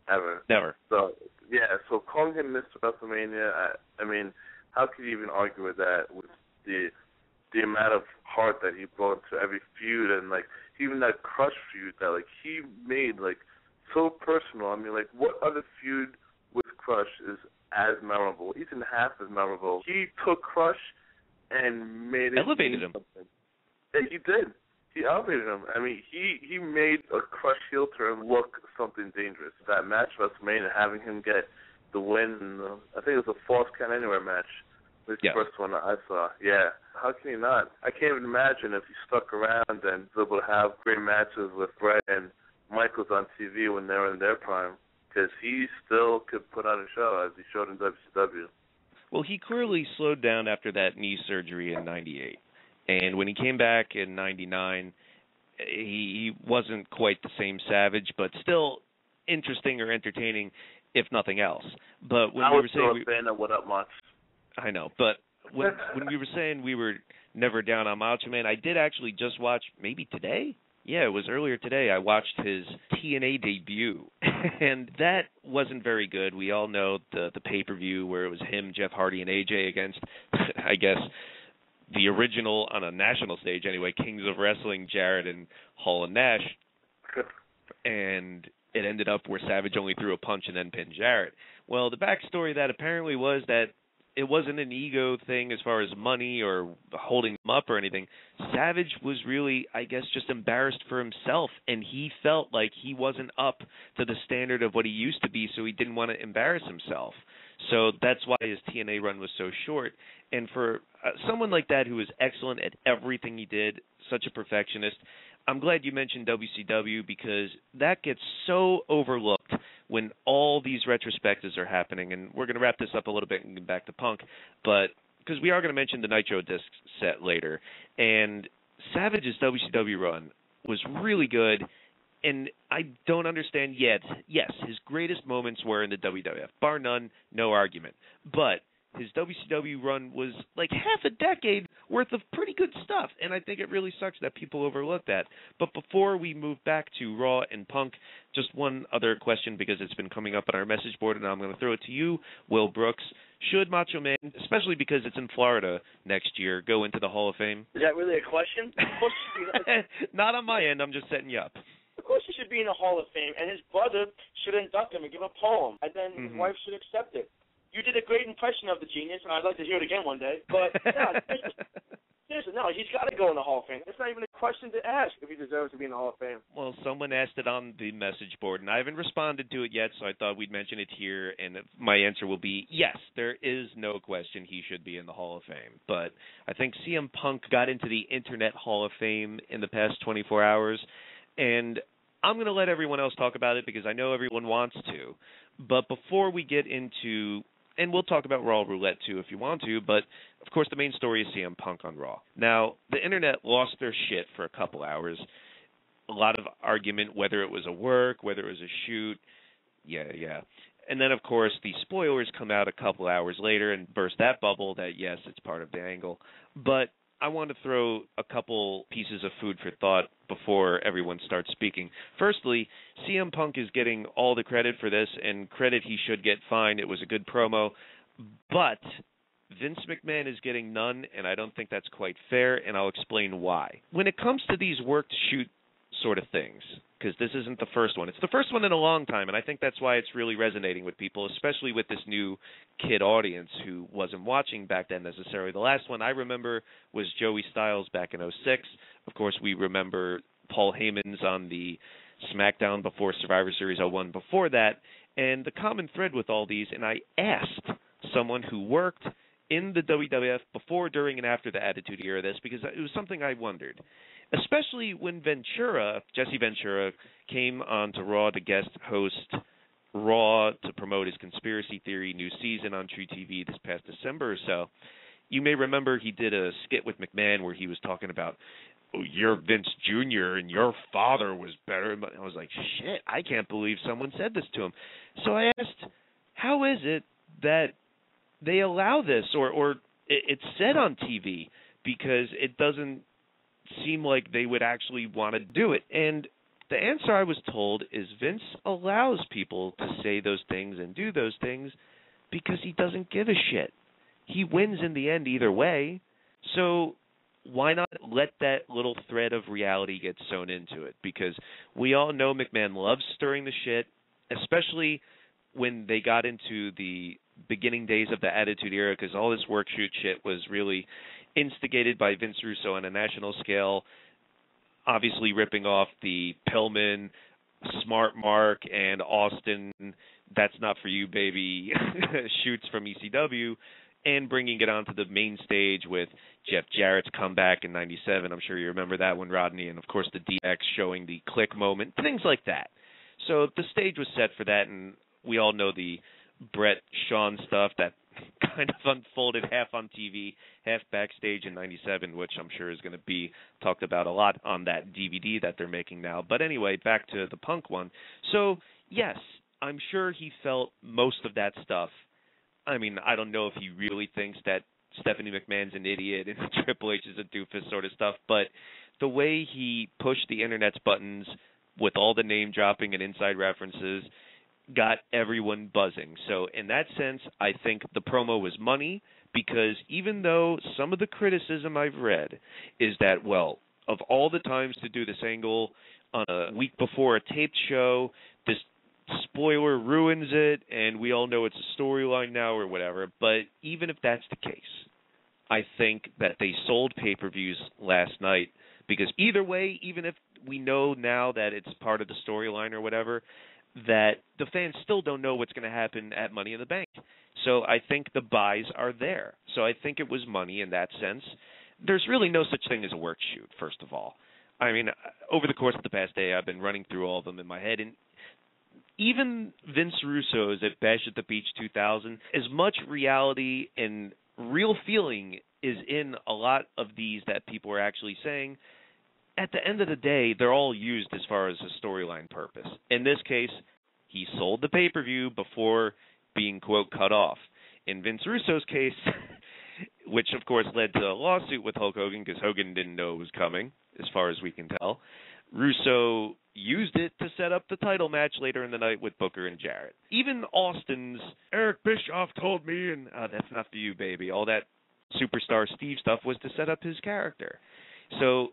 Speaker 5: Ever.
Speaker 1: Never.
Speaker 5: So, yeah, so calling him Mr. WrestleMania, I mean, how could you even argue with that, with the amount of heart that he brought to every feud, and, like, even that Crush feud that, like, he made, like, so personal. I mean, like, what other feud with Crush is as memorable, even half as memorable? He took Crush and made it...
Speaker 1: Elevated him.
Speaker 5: Something. Yeah, he did. He elevated him. I mean, he made a Crush heel turn look something dangerous. That match WrestleMania, having him get the win, in the, I think it was a Falls Count Anywhere match. This first one I saw. Yeah. How can you not? I can't even imagine if he stuck around and was able to have great matches with Bret and Michaels on TV when they were in their prime, because he still could put on a show, as he showed in WCW.
Speaker 1: Well, he clearly slowed down after that knee surgery in '98. And when he came back in '99, he wasn't quite the same Savage, but still interesting or entertaining, if nothing else. But when
Speaker 5: I was
Speaker 1: still
Speaker 5: a fan of What Up Much.
Speaker 1: I know, but when we were saying we were never down on Macho Man, I did actually just watch, maybe today? Yeah, it was earlier today. I watched his TNA debut, and that wasn't very good. We all know the pay-per-view where it was him, Jeff Hardy, and AJ against, I guess, the original, on a national stage anyway, Kings of Wrestling, Jarrett and Hall and Nash. And it ended up where Savage only threw a punch and then pinned Jarrett. Well, the backstory of that apparently was that it wasn't an ego thing as far as money or holding him up or anything. Savage was really, I guess, just embarrassed for himself, and he felt like he wasn't up to the standard of what he used to be, so he didn't want to embarrass himself. So that's why his TNA run was so short. And for someone like that who was excellent at everything he did, such a perfectionist, I'm glad you mentioned WCW, because that gets so overlooked when all these retrospectives are happening. And we're going to wrap this up a little bit and get back to Punk, but because we are going to mention the Nitro disc set later. And Savage's WCW run was really good, and I don't understand yet. Yes, his greatest moments were in the WWF, bar none, no argument. But his WCW run was like half a decade worth of pretty good stuff, and I think it really sucks that people overlook that. But before we move back to Raw and Punk, just one other question, because it's been coming up on our message board, and I'm going to throw it to you, Will Brooks. Should Macho Man, especially because it's in Florida next year, go into the Hall of Fame?
Speaker 3: Is that really a question? Of course it should be.
Speaker 1: Not on my end. I'm just setting you up.
Speaker 3: Of course he should be in the Hall of Fame, and his brother should induct him and give a poem, and then his wife should accept it. You did a great impression of the genius, and I'd like to hear it again one day. But no, seriously, no, he's got to go in the Hall of Fame. It's not even a question to ask if he deserves to be in the Hall of Fame.
Speaker 1: Well, someone asked it on the message board, and I haven't responded to it yet, so I thought we'd mention it here, and my answer will be yes, there is no question he should be in the Hall of Fame. But I think CM Punk got into the Internet Hall of Fame in the past 24 hours, and I'm going to let everyone else talk about it because I know everyone wants to. But before we get into, and we'll talk about Raw Roulette too if you want to, but of course the main story is CM Punk on Raw. Now, the Internet lost their shit for a couple hours. A lot of argument whether it was a work, whether it was a shoot. Yeah. And then, of course, the spoilers come out a couple hours later and burst that bubble that, yes, it's part of the angle. But I want to throw a couple pieces of food for thought before everyone starts speaking. Firstly, CM Punk is getting all the credit for this, and credit he should get, fine. It was a good promo. But Vince McMahon is getting none, and I don't think that's quite fair, and I'll explain why. When it comes to these work-to-shoot sort of things, because this isn't the first one. It's the first one in a long time, and I think that's why it's really resonating with people, especially with this new kid audience who wasn't watching back then necessarily. The last one I remember was Joey Styles back in 2006. Of course, we remember Paul Heyman's on the SmackDown before Survivor Series 01 before that, and the common thread with all these, and I asked someone who worked in the WWF before, during, and after the Attitude Era this, because it was something I wondered. Especially when Jesse Ventura, came on to Raw to guest host Raw to promote his conspiracy theory new season on True TV this past December or so. You may remember he did a skit with McMahon where he was talking about, oh, you're Vince Jr. and your father was better. I was like, shit, I can't believe someone said this to him. So I asked, how is it that they allow this, or it's said on TV, because it doesn't seem like they would actually want to do it. And the answer I was told is Vince allows people to say those things and do those things because he doesn't give a shit. He wins in the end either way, so why not let that little thread of reality get sewn into it? Because we all know McMahon loves stirring the shit, especially when they got into the beginning days of the Attitude Era, because all this work shoot shit was really instigated by Vince Russo on a national scale, obviously ripping off the Pillman, Smart Mark, and Austin, That's Not For You, Baby shoots from ECW, and bringing it onto the main stage with Jeff Jarrett's comeback in 97. I'm sure you remember that one, Rodney, and of course the DX showing the click moment, things like that. So the stage was set for that, and we all know the Brett Shawn stuff that kind of unfolded half on TV, half backstage in 97, which I'm sure is going to be talked about a lot on that DVD that they're making now. But anyway, back to the Punk one. So, yes, I'm sure he felt most of that stuff. I mean, I don't know if he really thinks that Stephanie McMahon's an idiot and Triple H is a doofus sort of stuff, but the way he pushed the Internet's buttons with all the name dropping and inside references got everyone buzzing. So in that sense, I think the promo was money, because even though some of the criticism I've read is that, well, of all the times to do this angle on a week before a taped show, this spoiler ruins it, and we all know it's a storyline now or whatever. But even if that's the case, I think that they sold pay-per-views last night, because either way, even if we know now that it's part of the storyline or whatever, that the fans still don't know what's going to happen at Money in the Bank. So I think the buys are there. So I think it was money in that sense. There's really no such thing as a work shoot, first of all. I mean, over the course of the past day, I've been running through all of them in my head, and even Vince Russo's at Bash at the Beach 2000, as much reality and real feeling is in a lot of these that people are actually saying, at the end of the day, they're all used as far as a storyline purpose. In this case, he sold the pay-per-view before being, quote, cut off. In Vince Russo's case, which, of course, led to a lawsuit with Hulk Hogan because Hogan didn't know it was coming, as far as we can tell, Russo used it to set up the title match later in the night with Booker and Jarrett. Even Austin's Eric Bischoff told me, and that's not for you, baby, all that Superstar Steve stuff was to set up his character. So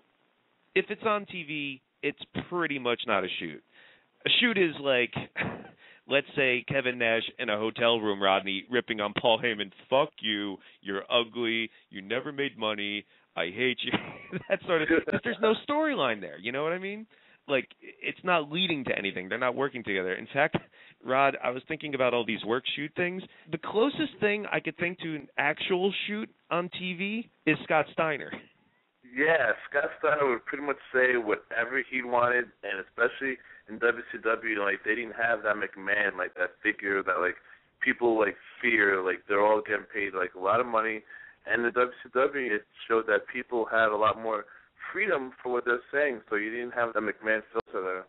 Speaker 1: if it's on TV, it's pretty much not a shoot. A shoot is like, let's say Kevin Nash in a hotel room, Rodney, ripping on Paul Heyman, fuck you, you're ugly, you never made money, I hate you. That sort of, because there's no storyline there. You know what I mean? Like, it's not leading to anything. They're not working together. In fact, Rod, I was thinking about all these work shoot things. The closest thing I could think to an actual shoot on TV is Scott Steiner.
Speaker 5: Yeah, Scott Steiner would pretty much say whatever he wanted, and especially in WCW, like, they didn't have that McMahon, like, that figure that, like, people, like, fear. Like, they're all getting paid, like, a lot of money. And the WCW, it showed that people had a lot more freedom for what they're saying, so you didn't have the McMahon filter there.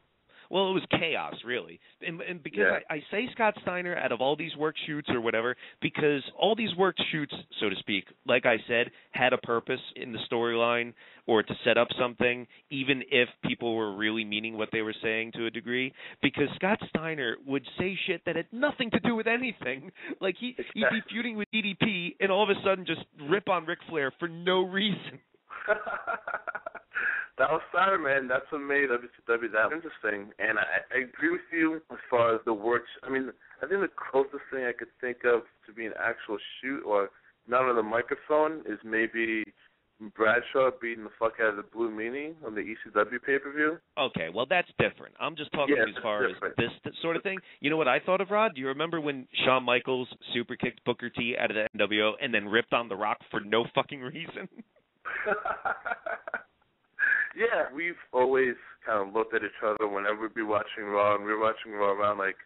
Speaker 1: Well, it was chaos, really. And because I say Scott Steiner out of all these work shoots or whatever, because all these work shoots, so to speak, like I said, had a purpose in the storyline or to set up something, even if people were really meaning what they were saying to a degree. Because Scott Steiner would say shit that had nothing to do with anything. Like, he'd be feuding with DDP and all of a sudden just rip on Ric Flair for no reason.
Speaker 5: That was Steiner, man. That's what made WCW that interesting. And I agree with you as far as the work. I mean, I think the closest thing I could think of to be an actual shoot or not on the microphone is maybe Bradshaw beating the fuck out of the Blue Meanie on the ECW pay-per-view.
Speaker 1: Okay, well, that's different. I'm just talking as far different. As this sort of thing. You know what I thought of, Rod? Do you remember when Shawn Michaels super kicked Booker T out of the NWO and then ripped on The Rock for no fucking reason?
Speaker 5: Yeah, we've always kind of looked at each other whenever we'd be watching Raw, and we were watching Raw around, like,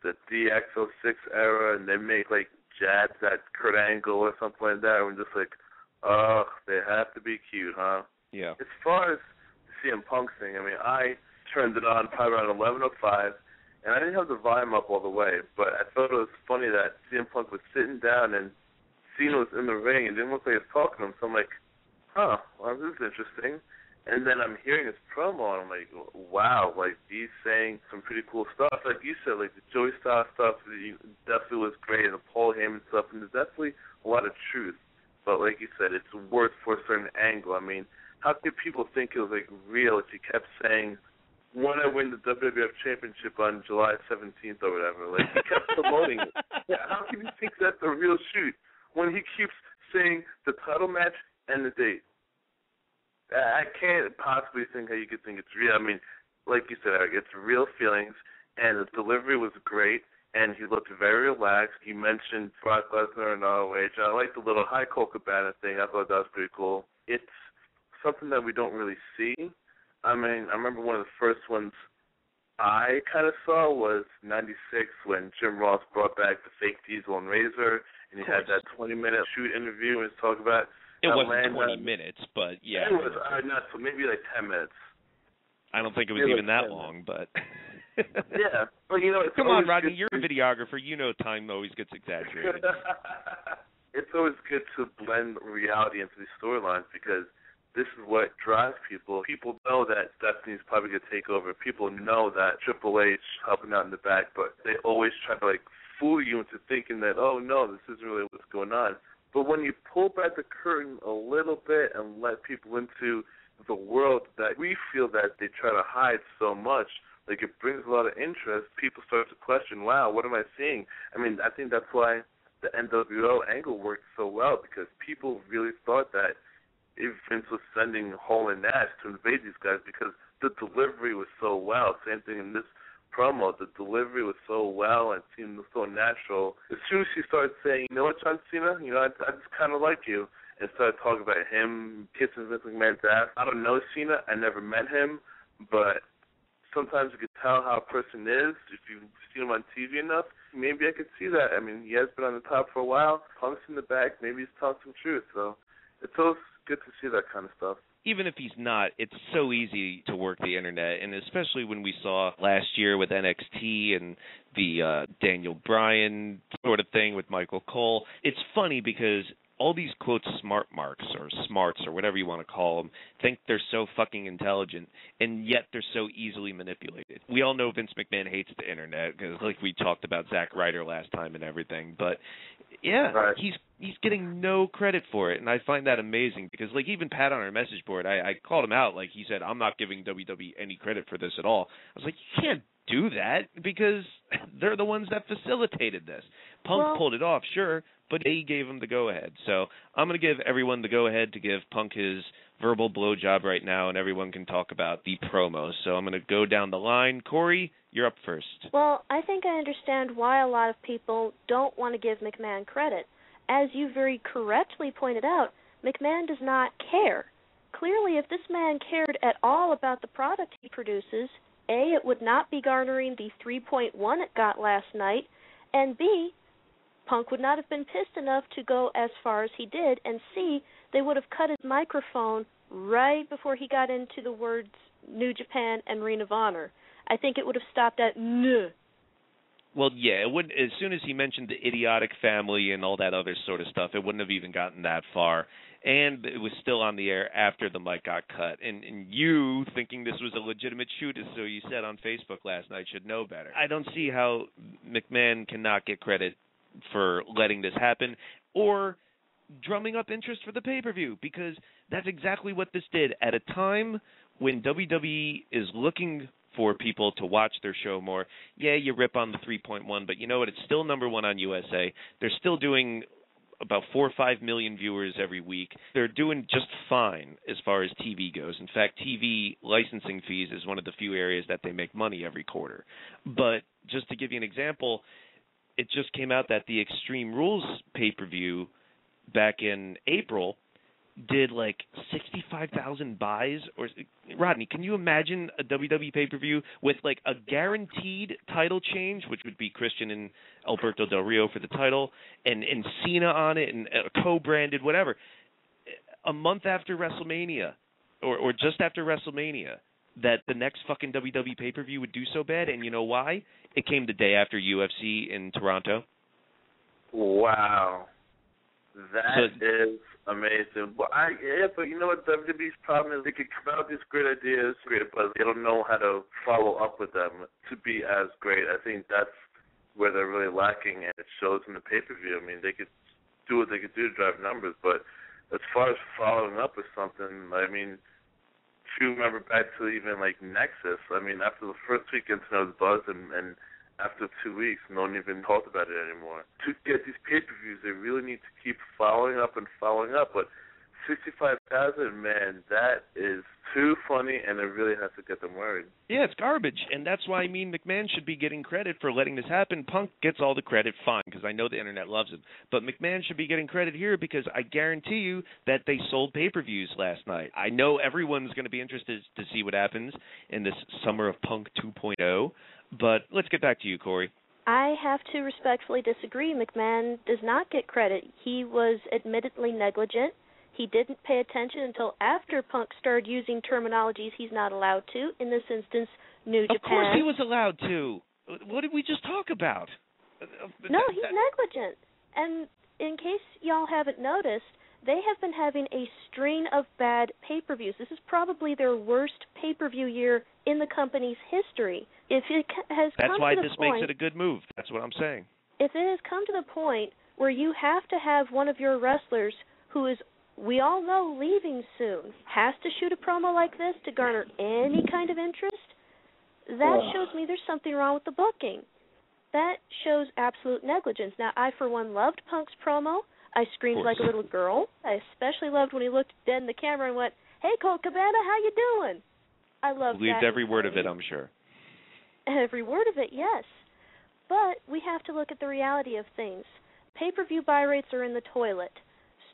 Speaker 5: the DX06 era, and they make, like, jabs at Kurt Angle or something like that, and we're just like, oh, they have to be cute, huh?
Speaker 1: Yeah.
Speaker 5: As far as the CM Punk thing, I mean, I turned it on probably around 11:05, and I didn't have the volume up all the way, but I thought it was funny that CM Punk was sitting down and Cena was in the ring and didn't look like he was talking to him, so I'm like, huh, well, this is interesting. And then I'm hearing his promo, and I'm like, wow, like, he's saying some pretty cool stuff. Like you said, like, the Joey Styles stuff definitely was great, and the Paul Heyman stuff, and there's definitely a lot of truth. But like you said, it's worth for a certain angle. I mean, how could people think it was, like, real if he kept saying, when I win the WWF Championship on July 17th or whatever? Like, he kept promoting it. Yeah, how can you think that's a real shoot when he keeps saying the title match and the date? I can't possibly think how you could think it's real. I mean, like you said, Eric, it's real feelings, and the delivery was great, and he looked very relaxed. He mentioned Brock Lesnar and ROH. I like the little high Colt Cabana thing. I thought that was pretty cool. It's something that we don't really see. I mean, I remember one of the first ones I kind of saw was 96 when Jim Ross brought back the fake Diesel and Razor, and he had that 20-minute shoot interview and talked about
Speaker 1: it wasn't 20 minutes, but yeah.
Speaker 5: It was not, so maybe like 10 minutes.
Speaker 1: I don't think it was even that long, but.
Speaker 5: Yeah, but you know,
Speaker 1: come on, Rodney, you're a videographer. You know time always gets exaggerated.
Speaker 5: It's always good to blend reality into these storylines because this is what drives people. People know that Stephanie's probably going to take over. People know that Triple H helping out in the back, but they always try to, like, fool you into thinking that, oh, no, this isn't really what's going on. But when you pull back the curtain a little bit and let people into the world that we feel that they try to hide so much, like it brings a lot of interest, people start to question, wow, what am I seeing? I mean, I think that's why the NWO angle worked so well because people really thought that if Vince was sending Hall and Nash to invade these guys because the delivery was so well. Same thing in this promo, the delivery was so well and seemed so natural. As soon as she started saying, you know what, John Cena, you know, I just kind of like you, and started talking about him kissing Vince McMahon's ass. I don't know Cena. I never met him, but sometimes you could tell how a person is if you've seen him on TV enough. Maybe I could see that. I mean, he has been on the top for a while. Punk's in the back. Maybe he's telling some truth. So it's always good to see that kind of stuff.
Speaker 1: Even if he's not, it's so easy to work the internet, and especially when we saw last year with NXT and the Daniel Bryan sort of thing with Michael Cole. It's funny because all these, quote, smart marks or smarts or whatever you want to call them think they're so fucking intelligent, and yet they're so easily manipulated. We all know Vince McMahon hates the internet because, like we talked about Zack Ryder last time and everything, but yeah, right. He's getting no credit for it, and I find that amazing because, like, even Pat on our message board, I called him out. Like, he said, I'm not giving WWE any credit for this at all. I was like, you can't do that because they're the ones that facilitated this. Punk pulled it off, sure, but they gave him the go-ahead. So I'm going to give everyone the go-ahead to give Punk his verbal blowjob right now, and everyone can talk about the promos. So I'm going to go down the line. Corey, you're up first.
Speaker 2: Well, I think I understand why a lot of people don't want to give McMahon credit. As you very correctly pointed out, McMahon does not care. Clearly, if this man cared at all about the product he produces, A, it would not be garnering the 3.1 it got last night, and B, Punk would not have been pissed enough to go as far as he did, and C, they would have cut his microphone right before he got into the words New Japan and Ring of Honor. I think it would have stopped at "nuh."
Speaker 1: Well, yeah, it wouldn't. As soon as he mentioned the idiotic family and all that other sort of stuff, it wouldn't have even gotten that far. And it was still on the air after the mic got cut. And you, thinking this was a legitimate shoot, as so you said on Facebook last night, should know better. I don't see how McMahon cannot get credit for letting this happen or drumming up interest for the pay-per-view, because that's exactly what this did. At a time when WWE is looking for people to watch their show more, yeah, you rip on the 3.1, but you know what? It's still number one on USA. They're still doing about 4 or 5 million viewers every week. They're doing just fine as far as TV goes. In fact, TV licensing fees is one of the few areas that they make money every quarter. But just to give you an example, it just came out that the Extreme Rules pay-per-view back in April did like 65,000 buys. Or Rodney, can you imagine a WWE pay-per-view with like a guaranteed title change, which would be Christian and Alberto Del Rio for the title, and Cena on it, and co-branded, whatever, a month after WrestleMania, or just after WrestleMania, that the next fucking WWE pay-per-view would do so bad? And you know why? It came the day after UFC in Toronto.
Speaker 5: Wow. That is amazing. Well, but you know what WWE's problem is? They could come out with these great ideas, but they don't know how to follow up with them to be as great. I think that's where they're really lacking, and it shows in the pay-per-view. I mean, they could do what they could do to drive numbers, but as far as following up with something, I mean, if you remember back to even like Nexus, I mean, after the first weekend, there was buzz, and after 2 weeks, no one even talked about it anymore. To get these pay-per-views, they really need to keep following up. But 65,000, man, that is too funny, and it really has to get them worried.
Speaker 1: Yeah, it's garbage, and that's why McMahon should be getting credit for letting this happen. Punk gets all the credit, fine, because I know the Internet loves him. But McMahon should be getting credit here because I guarantee you that they sold pay-per-views last night. I know everyone's going to be interested to see what happens in this Summer of Punk 2.0, but let's get back to you, Corey.
Speaker 2: I have to respectfully disagree. McMahon does not get credit. He was admittedly negligent. He didn't pay attention until after Punk started using terminologies he's not allowed to. In this instance, New Japan.
Speaker 1: Of course he was allowed to. What did we just talk about?
Speaker 2: No, he's negligent. And in case y'all haven't noticed, they have been having a string of bad pay-per-views. This is probably their worst pay-per-view year in the company's history. If it has
Speaker 1: That's
Speaker 2: come
Speaker 1: why
Speaker 2: to the
Speaker 1: this
Speaker 2: point,
Speaker 1: makes it a good move. That's what I'm saying.
Speaker 2: If it has come to the point where you have to have one of your wrestlers who is, we all know, leaving soon, has to shoot a promo like this to garner any kind of interest, that shows me there's something wrong with the booking. That shows absolute negligence. Now, I, for one, loved Punk's promo. I screamed like a little girl. I especially loved when he looked dead in the camera and went, "Hey, Colt Cabana, how you doing?" I loved that.
Speaker 1: Believed every word of it, I'm sure.
Speaker 2: Every word of it, yes. But we have to look at the reality of things. Pay-per-view buy rates are in the toilet.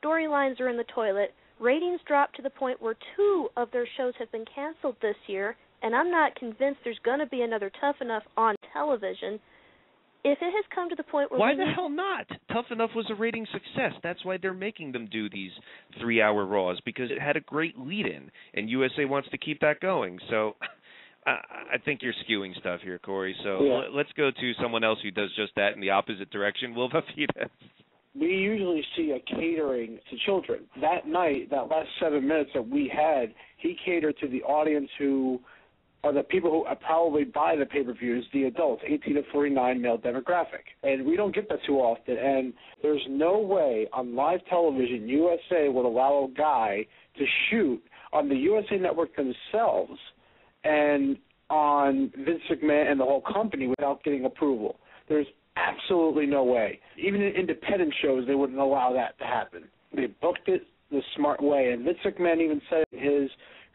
Speaker 2: Storylines are in the toilet. Ratings dropped to the point where 2 of their shows have been canceled this year, and I'm not convinced there's going to be another Tough Enough on television. If it has come to the point where...
Speaker 1: Why the hell not? Tough Enough was a rating success. That's why they're making them do these 3-hour Raws, because it had a great lead-in, and USA wants to keep that going. So I think you're skewing stuff here, Corey. So let's go to someone else who does just that in the opposite direction. Will Vafita.
Speaker 4: We usually see a catering to children. That night, that last 7 minutes that we had, he catered to the audience who are the people who probably buy the pay-per-views, the adults, 18 to 49 male demographic. And we don't get that too often. And there's no way on live television USA would allow a guy to shoot on the USA Network themselves and on Vince McMahon and the whole company without getting approval. There's absolutely no way. Even in independent shows, they wouldn't allow that to happen. They booked it the smart way, and Vince McMahon even said in his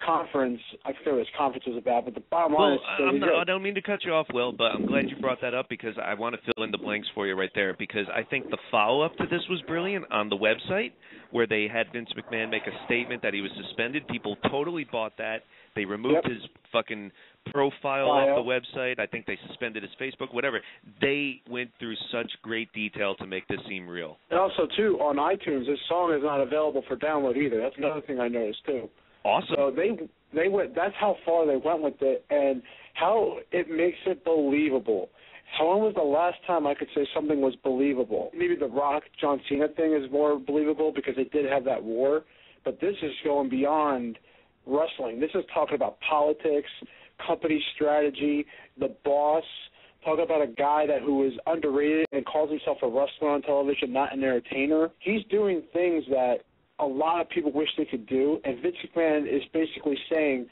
Speaker 4: conference, I forget what his conference was about, but the bottom line is...
Speaker 1: I don't mean to cut you off, Will, but I'm glad you brought that up because I want to fill in the blanks for you right there, because I think the follow-up to this was brilliant on the website where they had Vince McMahon make a statement that he was suspended. People totally bought that. They removed his fucking profile off the website. I think they suspended his Facebook, whatever. They went through such great detail to make this seem real.
Speaker 4: And also, too, on iTunes, this song is not available for download either. That's another thing I noticed, too.
Speaker 1: Awesome.
Speaker 4: So they went. That's how far they went with it, and how it makes it believable. When was the last time I could say something was believable? Maybe the Rock John Cena thing is more believable because they did have that war, but this is going beyond wrestling. This is talking about politics, company strategy, the boss. Talking about a guy who is underrated and calls himself a wrestler on television, not an entertainer. He's doing things that a lot of people wish they could do, and Vince McMahon is basically saying,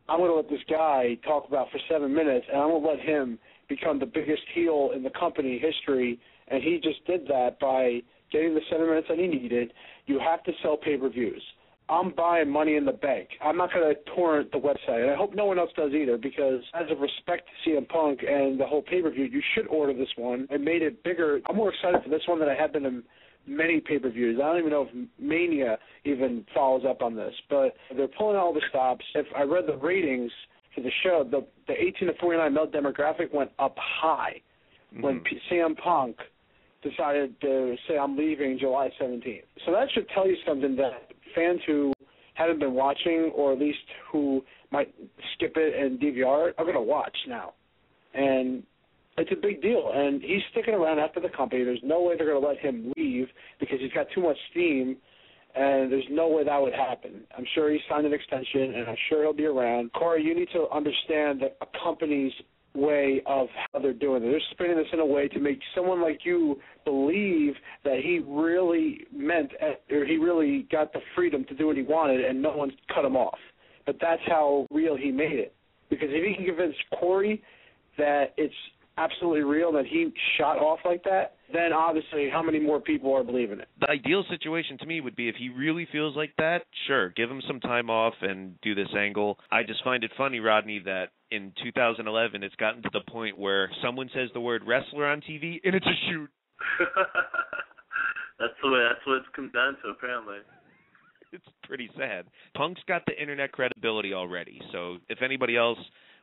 Speaker 4: I'm going to let this guy talk about for 7 minutes, and I'm going to let him become the biggest heel in the company history, and he just did that by getting the 7 minutes that he needed. You have to sell pay-per-views. I'm buying Money in the Bank. I'm not going to torrent the website, and I hope no one else does either, because as of respect to CM Punk and the whole pay-per-view, you should order this one and made it bigger. I'm more excited for this one than I have been in many pay-per-views. I don't even know if Mania even follows up on this, but they're pulling all the stops. If I read the ratings for the show, the 18 to 49 male demographic went up high when CM Punk decided to say, I'm leaving July 17th. So that should tell you something, that fans who haven't been watching, or at least who might skip it and DVR it, are going to watch now. And it's a big deal, and he's sticking around after the company. There's no way they're going to let him leave because he's got too much steam, and there's no way that would happen. I'm sure he signed an extension, and I'm sure he'll be around. Corey, you need to understand that a company's way of how they're doing it. They're spinning this in a way to make someone like you believe that he really meant, or he really got the freedom to do what he wanted, and no one cut him off. But that's how real he made it. Because if he can convince Corey that it's absolutely real, that he shot off like that, then obviously how many more people are believing it?
Speaker 1: The ideal situation to me would be if he really feels like that, sure, give him some time off and do this angle. I just find it funny, Rodney, that in 2011 it's gotten to the point where someone says the word wrestler on TV and it's a shoot.
Speaker 5: That's what it's come down to, apparently.
Speaker 1: It's pretty sad. Punk's got the internet credibility already, so if anybody else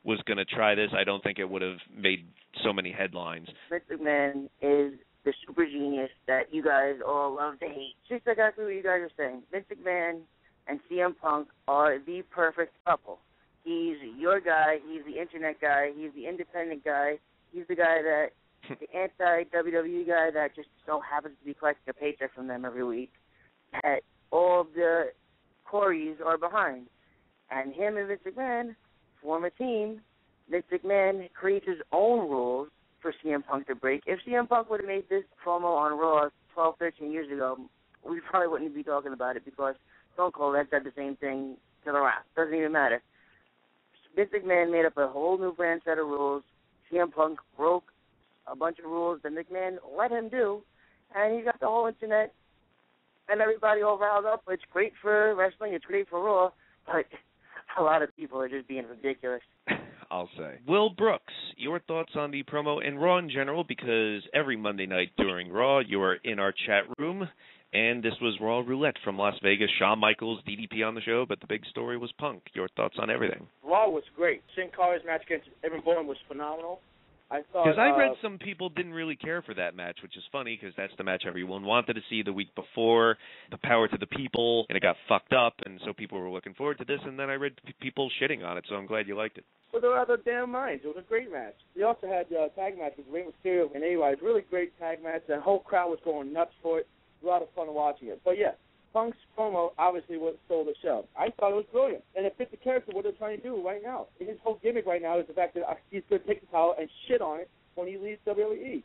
Speaker 1: was going to try this, I don't think it would have made so many headlines.
Speaker 7: Vince McMahon is the super genius that you guys all love to hate. Just exactly what you guys are saying. Vince McMahon and CM Punk are the perfect couple. He's your guy. He's the internet guy. He's the independent guy. He's the guy that, the anti-WWE guy that just so happens to be collecting a paycheck from them every week, that all of the Coreys are behind. And him and Vince McMahon form a team. Vince McMahon creates his own rules for CM Punk to break. If CM Punk would have made this promo on Raw 12, 13 years ago, we probably wouldn't be talking about it, because Stone Cold had said the same thing to The Rock. Doesn't even matter. Vince McMahon made up a whole new brand set of rules. CM Punk broke a bunch of rules that McMahon let him do, and he got the whole internet and everybody all riled up. It's great for wrestling. It's great for Raw, but a lot of people are just being ridiculous.
Speaker 1: I'll say. Will Brooks, your thoughts on the promo and Raw in general, because every Monday night during Raw you are in our chat room, and this was Raw Roulette from Las Vegas. Shawn Michaels, DDP on the show, but the big story was Punk. Your thoughts on everything?
Speaker 3: Raw was great. Sin Cara's match against Evan Bourne was phenomenal.
Speaker 1: Because I read some people didn't really care for that match, which is funny because that's the match everyone wanted to see the week before, the power to the people, and it got fucked up, and so people were looking forward to this, and then I read people shitting on it, so I'm glad you liked it.
Speaker 3: Well, they're out of their damn minds. It was a great match. They also had tag matches, Rey Mysterio and AY. It was a really great tag match. The whole crowd was going nuts for it. It was a lot of fun watching it. But, yeah, Punk's promo obviously stole the show. I thought it was brilliant, and it fit the character, what they're trying to do right now. His whole gimmick right now is the fact that he's going to take the towel and shit on it when he leaves WWE.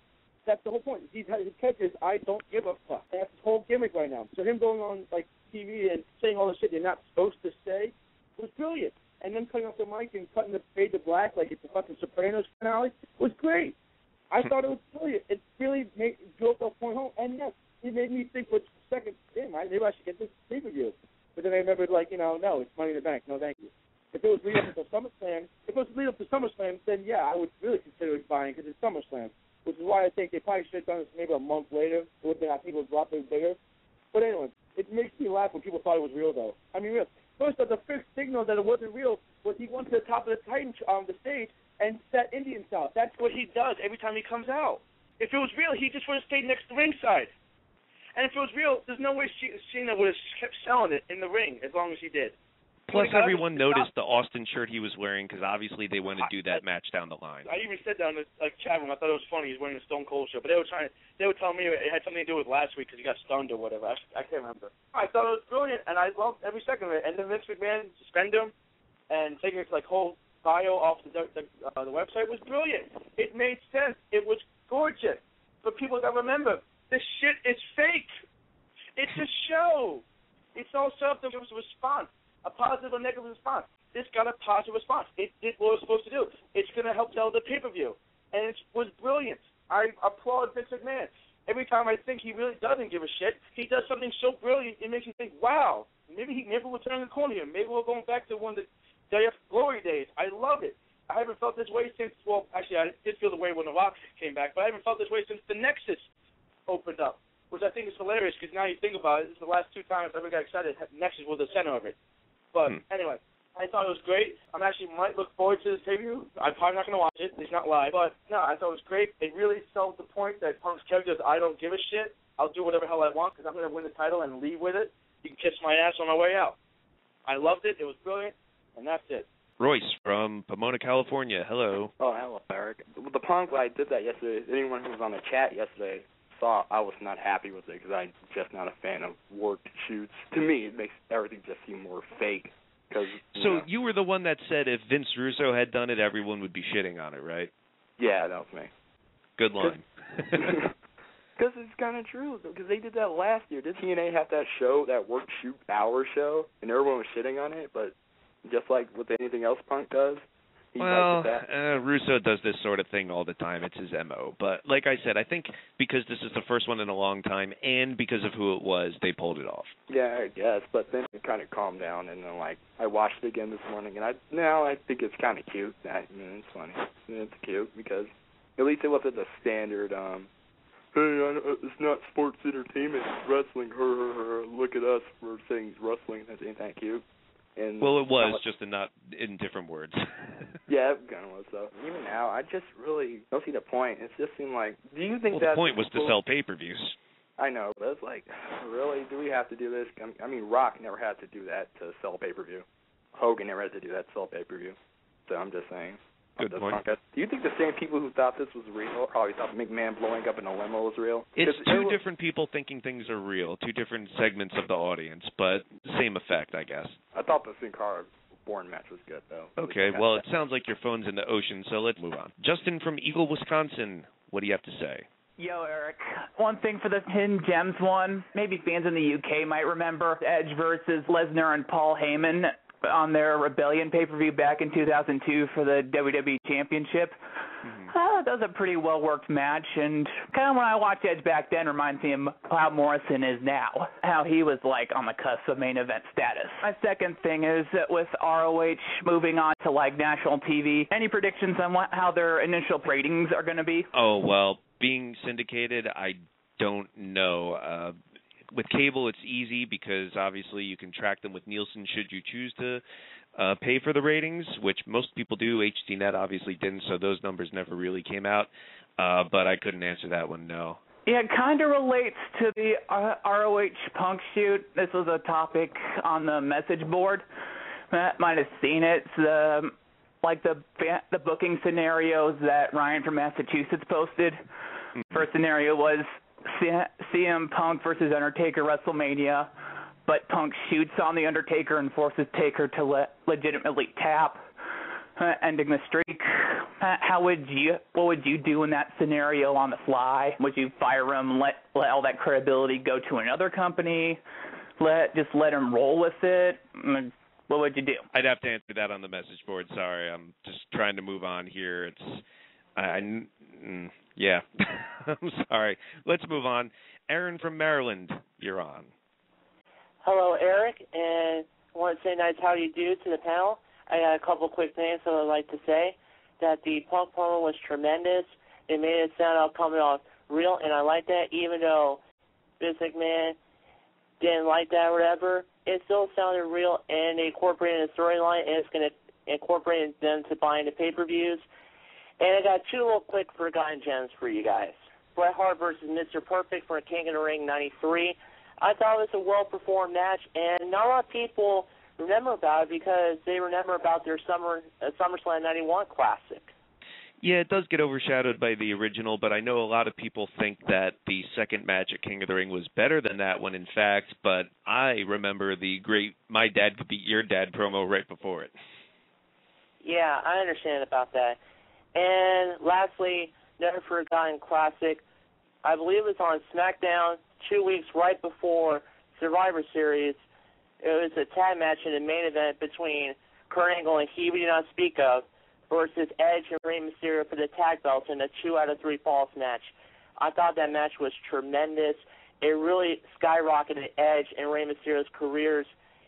Speaker 3: That's the whole point. His character is, I don't give a fuck. That's his whole gimmick right now. So him going on like TV and saying all the shit you're not supposed to say was brilliant. And then cutting off the mic and cutting the fade to black like it's a fucking Sopranos finale was great. I thought it was brilliant. It really drove that point home. And yes, it made me think for a second, damn, maybe I should get this pay-per-view. But then I remembered, no, it's Money in the Bank. No, thank you. If it was lead up to SummerSlam, then yeah, I would really consider buying because it's SummerSlam, which is why I think they probably should have done this maybe a month later. It would have been, I think it would drop it bigger. But anyway, it makes me laugh when people thought it was real, though. I mean, real. First, the first signal that it wasn't real was he went to the top of the Titan the stage and set Indian style. That's what he does every time he comes out. If it was real, he just would have stayed next to ringside. And if it was real, there's no way Cena would have kept selling it in the ring as long as he did.
Speaker 1: Plus, everyone noticed the Austin shirt he was wearing because obviously they want to do that match down the line.
Speaker 3: I even said that on the chat room. I thought it was funny. He's wearing a Stone Cold shirt, but they were telling me it had something to do with last week because he got stunned or whatever. I can't remember. I thought it was brilliant, and I loved every second of it. And then Vince McMahon suspend him and take his whole bio off the website was brilliant. It made sense. It was gorgeous. But people got to remember, this shit is fake. It's a show. It's all set up. There was a response. A positive or negative response. This got a positive response. It did what it was supposed to do. It's going to help sell the pay-per-view. And it was brilliant. I applaud Vince McMahon. Every time I think he really doesn't give a shit, he does something so brilliant, it makes you think, wow, maybe we'll turn the corner here. Maybe we're going back to one of the WF glory days. I love it. I haven't felt this way since, well, actually, I did feel the way when The Rock came back, but I haven't felt this way since the Nexus opened up, which I think is hilarious because now you think about it, this is the last two times I ever got excited, Nexus was the center of it. But anyway, I thought it was great. I'm actually might look forward to this pay-per-view. I'm probably not going to watch it. It's not live. But, no, I thought it was great. It really sold the point that Punk's character is, I don't give a shit. I'll do whatever hell I want because I'm going to win the title and leave with it. You can kiss my ass on my way out. I loved it. It was brilliant. And that's it.
Speaker 1: Royce from Pomona, California. Hello.
Speaker 11: Oh, hello, Eric. With the Punk, I did that yesterday. Anyone who was on the chat yesterday saw I was not happy with it because I'm just not a fan of worked shoots. To me, it makes everything just seem more fake.
Speaker 1: You were the one that said if Vince Russo had done it, everyone would be shitting on it, right?
Speaker 11: Yeah, that was me.
Speaker 1: Good line.
Speaker 11: Because it's kind of true, because they did that last year. Did TNA have that show, that work shoot hour show, and everyone was shitting on it? But just like with anything else Punk does,
Speaker 1: Russo does this sort of thing all the time. It's his MO. But like I said, I think because this is the first one in a long time and because of who it was, they pulled it off.
Speaker 11: Yeah, I guess. But then it kind of calmed down, and then I watched it again this morning, and I think it's kind of cute. It's funny. It's cute because at least it wasn't the standard. Hey, it's not sports entertainment. It's wrestling. Look at us. We're saying it's wrestling. That ain't that cute. And
Speaker 1: well, it was, just in different words.
Speaker 11: Yeah, it kind of was, though. Even now, I just really don't see the point. It just seemed like, do you think
Speaker 1: the point was to sell pay-per-views.
Speaker 11: I know, but it's like, really, do we have to do this? I mean, Rock never had to do that to sell pay-per-view. Hogan never had to do that to sell pay-per-view. So I'm just saying.
Speaker 1: Good point.
Speaker 11: Do you think the same people who thought this was real probably thought McMahon blowing up in a limo was real?
Speaker 1: It's two different people thinking things are real, two different segments of the audience, but same effect, I guess.
Speaker 11: I thought the Sin Cara Bourne match was good, though.
Speaker 1: Okay, well, it sounds like your phone's in the ocean, so let's move on. Justin from Eagle, Wisconsin, what do you have to say?
Speaker 12: Yo, Eric. One thing for the Hidden Gems one, maybe fans in the UK might remember Edge versus Lesnar and Paul Heyman on their Rebellion pay-per-view back in 2002 for the WWE Championship. That was a pretty well-worked match, and kind of when I watched Edge back then reminds me of how Morrison is now, how he was on the cusp of main event status. My second thing is that with ROH moving on to national TV, any predictions on how their initial ratings are going to be?
Speaker 1: Oh, well, being syndicated, I don't know. With cable, it's easy because obviously you can track them with Nielsen should you choose to pay for the ratings, which most people do. HDNet obviously didn't, so those numbers never really came out. But I couldn't answer that one, no.
Speaker 12: Yeah, it kind of relates to the ROH Punk shoot. This was a topic on the message board. Matt might have seen it. The booking scenarios that Ryan from Massachusetts posted. First scenario was CM Punk versus Undertaker WrestleMania, but Punk shoots on the Undertaker and forces Taker to legitimately tap, ending the streak. What would you do in that scenario on the fly? Would you fire him, let all that credibility go to another company, let him roll with it? What would you do?
Speaker 1: I'd have to answer that on the message board. Sorry, I'm just trying to move on here. Yeah. I'm sorry. Let's move on. Aaron from Maryland, you're on.
Speaker 13: Hello, Eric, and I want to say nice how you do to the panel. I got a couple quick things that I'd like to say. That the Punk promo was tremendous. It made it sound out coming off real, and I like that. Even though Vince McMahon didn't like that or whatever, it still sounded real, and they incorporated the storyline, and it's going to incorporate them to buying the pay-per-views. And I got two little quick forgotten gems for you guys. Bret Hart versus Mr. Perfect for King of the Ring 93. I thought it was a well-performed match, and not a lot of people remember about it because they remember about their SummerSlam 91 classic.
Speaker 1: Yeah, it does get overshadowed by the original, but I know a lot of people think that the second match at King of the Ring was better than that one, in fact, but I remember the great My Dad Could Beat Your Dad promo right before it.
Speaker 13: Yeah, I understand about that. And lastly, never forgotten classic, I believe it was on SmackDown 2 weeks right before Survivor Series. It was a tag match in the main event between Kurt Angle and He We Do Not Speak Of versus Edge and Rey Mysterio for the tag belts in a 2 out of 3 falls match. I thought that match was tremendous. It really skyrocketed Edge and Rey Mysterio's careers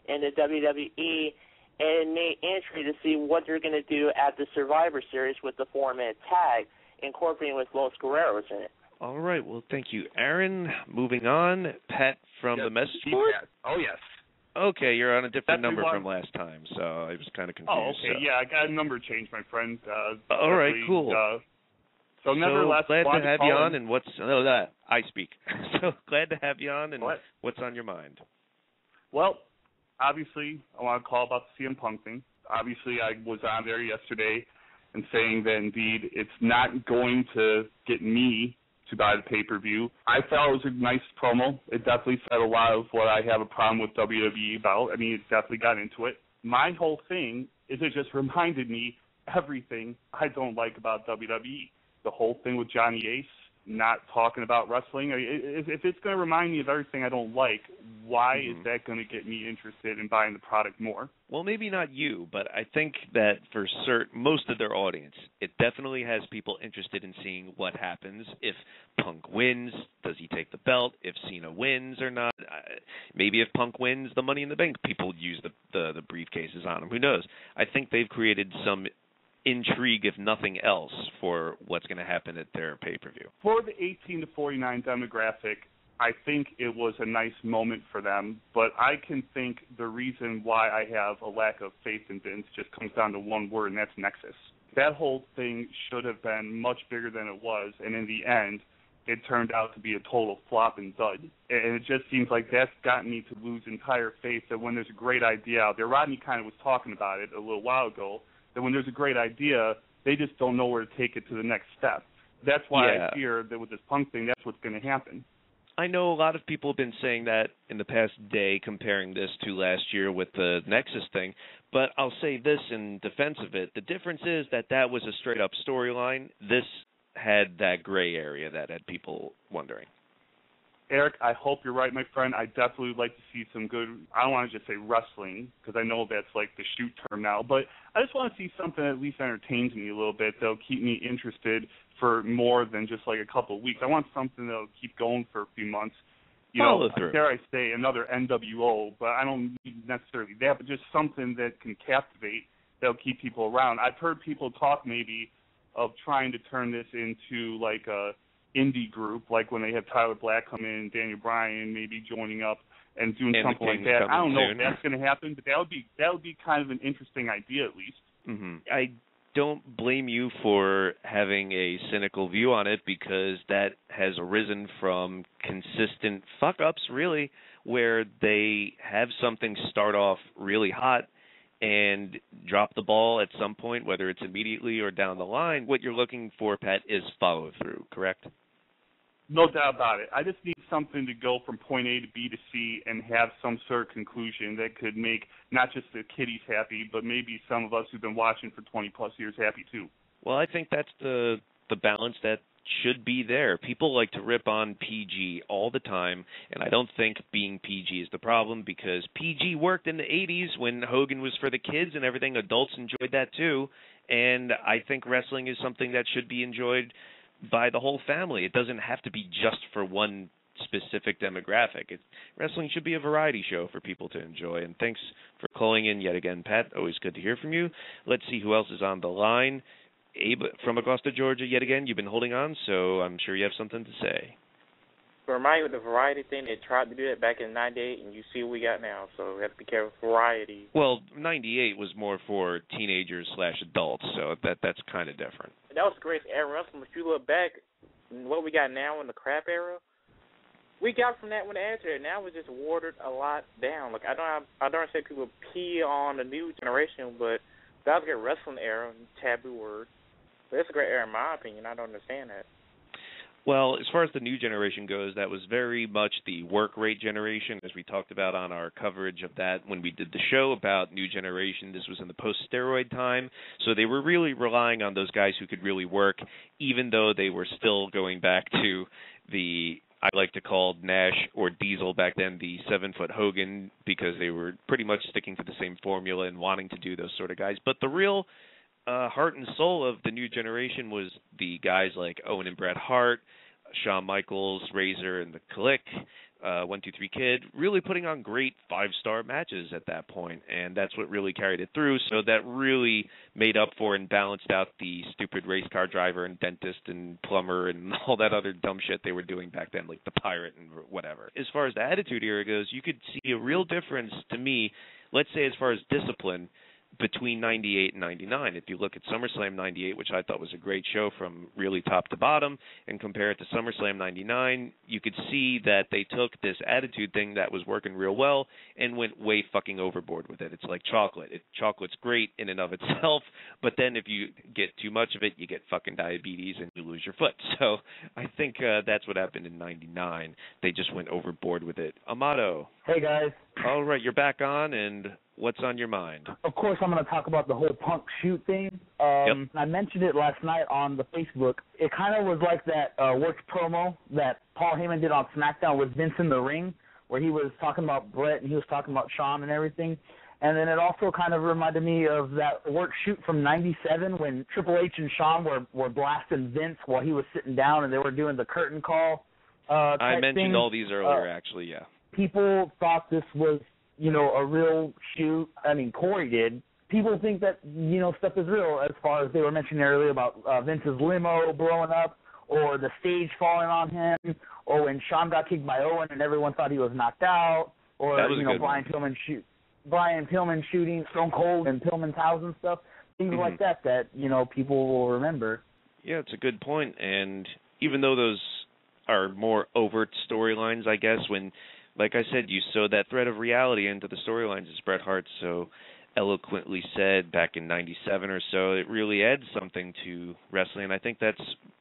Speaker 13: in the WWE, and it made entry to see what they're going to do at the Survivor Series with the 4-minute tag, incorporating with Los Guerreros in it.
Speaker 1: All right, well, thank you, Aaron. Moving on, Pat from the message board?
Speaker 14: Oh, yes.
Speaker 1: Okay, you're on a different number from last time, so I was kind of confused.
Speaker 14: Oh, okay, yeah, I got a number change, my friend.
Speaker 1: All right, cool.
Speaker 14: So nevertheless,
Speaker 1: glad to have you on, and I speak. So glad to have you on, and what's on your mind?
Speaker 14: Well, obviously, I want to call about the CM Punk thing. Obviously, I was on there yesterday and saying that indeed it's not going to get me to buy the pay-per-view. I felt it was a nice promo. It definitely said a lot of what I have a problem with WWE about. I mean, it definitely got into it. My whole thing is it just reminded me everything I don't like about WWE. The whole thing with Johnny Ace not talking about wrestling. I mean, if it's going to remind me of everything I don't like, why is that going to get me interested in buying the product more?
Speaker 1: Well, maybe not you, but I think that for most of their audience, it definitely has people interested in seeing what happens. If Punk wins, does he take the belt? If Cena wins or not? Maybe if Punk wins the Money in the Bank, people use the briefcases on him. Who knows? I think they've created some intrigue, if nothing else, for what's going to happen at their pay-per-view.
Speaker 14: For the 18 to 49 demographic, I think it was a nice moment for them, but I can think the reason why I have a lack of faith in Vince just comes down to one word, and that's Nexus. That whole thing should have been much bigger than it was, and in the end, it turned out to be a total flop and dud. And it just seems like that's gotten me to lose entire faith that when there's a great idea out there, Rodney kind of was talking about it a little while ago, that when there's a great idea, they just don't know where to take it to the next step. That's why I fear that with this Punk thing, that's what's going to happen.
Speaker 1: I know a lot of people have been saying that in the past day, comparing this to last year with the Nexus thing, but I'll say this in defense of it. The difference is that was a straight-up storyline. This had that gray area that had people wondering.
Speaker 14: Eric, I hope you're right, my friend. I definitely would like to see some good, I don't want to just say wrestling, because I know that's like the shoot term now, but I just want to see something that at least entertains me a little bit, that'll keep me interested for more than just like a couple of weeks. I want something that'll keep going for a few months. You know, dare I say, another NWO, but I don't need necessarily that, but just something that can captivate, that'll keep people around. I've heard people talk maybe of trying to turn this into like a indie group, like when they have Tyler Black come in, Daniel Bryan maybe joining up and doing something like that. I don't know if that's going to happen, but that would be kind of an interesting idea at least.
Speaker 1: Mm-hmm. I don't blame you for having a cynical view on it, because that has arisen from consistent fuck-ups, really, where they have something start off really hot and drop the ball at some point, whether it's immediately or down the line. What you're looking for, Pat, is follow-through, correct?
Speaker 14: No doubt about it. I just need something to go from point A to B to C and have some sort of conclusion that could make not just the kiddies happy, but maybe some of us who've been watching for 20-plus years happy, too.
Speaker 1: Well, I think that's the balance that should be there. People like to rip on PG all the time, and I don't think being PG is the problem, because PG worked in the 80s when Hogan was for the kids and everything. Adults enjoyed that, too, and I think wrestling is something that should be enjoyed by the whole family. It doesn't have to be just for one specific demographic. Wrestling should be a variety show for people to enjoy. And thanks for calling in yet again, Pat. Always good to hear from you. Let's see who else is on the line. Abe from Augusta, Georgia, yet again. You've been holding on, so I'm sure you have something to say.
Speaker 10: For me, with the variety thing, they tried to do that back in '98, and you see what we got now. So we have to be careful. Variety.
Speaker 1: Well, '98 was more for teenagers/adults, so that's kind of different.
Speaker 10: That was the greatest era wrestling. If you look back, what we got now in the crap era, we got from that when the Attitude. Now we just watered a lot down. Like I don't say people pee on the new generation, but that was a great wrestling era, taboo word. But it's a great era in my opinion. I don't understand that.
Speaker 1: Well, as far as the new generation goes, that was very much the work rate generation, as we talked about on our coverage of that when we did the show about new generation. This was in the post-steroid time, so they were really relying on those guys who could really work, even though they were still going back to the, I like to call Nash or Diesel back then, the 7-foot Hogan, because they were pretty much sticking to the same formula and wanting to do those sort of guys. But the real heart and soul of the new generation was the guys like Owen and Bret Hart, Shawn Michaels, Razor, and the Click, 1-2-3 Kid, really putting on great 5-star matches at that point, and that's what really carried it through. So that really made up for and balanced out the stupid race car driver and dentist and plumber and all that other dumb shit they were doing back then, like the Pirate and whatever. As far as the Attitude Era goes, you could see a real difference to me, let's say as far as discipline, between 98 and 99. If you look at SummerSlam 98, which I thought was a great show from really top to bottom, and compare it to SummerSlam 99, you could see that they took this attitude thing that was working real well and went way fucking overboard with it. It's like chocolate. Chocolate's great in and of itself, but then if you get too much of it, you get fucking diabetes and you lose your foot. So I think that's what happened in 99. They just went overboard with it. Amato.
Speaker 15: Hey, guys.
Speaker 1: All right, you're back on, and what's on your mind?
Speaker 15: Of course, I'm going to talk about the whole Punk shoot thing.
Speaker 1: Yep.
Speaker 15: I mentioned it last night on the Facebook. It kind of was like that worked promo that Paul Heyman did on SmackDown with Vince in the ring, where he was talking about Brett and he was talking about Shawn and everything. And then it also kind of reminded me of that work shoot from '97 when Triple H and Shawn were blasting Vince while he was sitting down and they were doing the curtain call.
Speaker 1: I mentioned
Speaker 15: thing.
Speaker 1: all these earlier, actually, yeah.
Speaker 15: People thought this was, a real shoot. I mean, Corey did. People think that, stuff is real as far as they were mentioning earlier about Vince's limo blowing up or the stage falling on him or when Shawn got kicked by Owen and everyone thought he was knocked out or, Brian Pillman shooting Stone Cold and Pillman's house and stuff. Things like that, people will remember.
Speaker 1: Yeah, it's a good point. And even though those are more overt storylines, I guess, when, like I said, you sew that thread of reality into the storylines, as Bret Hart so eloquently said back in '97 or so, it really adds something to wrestling, and I think that's,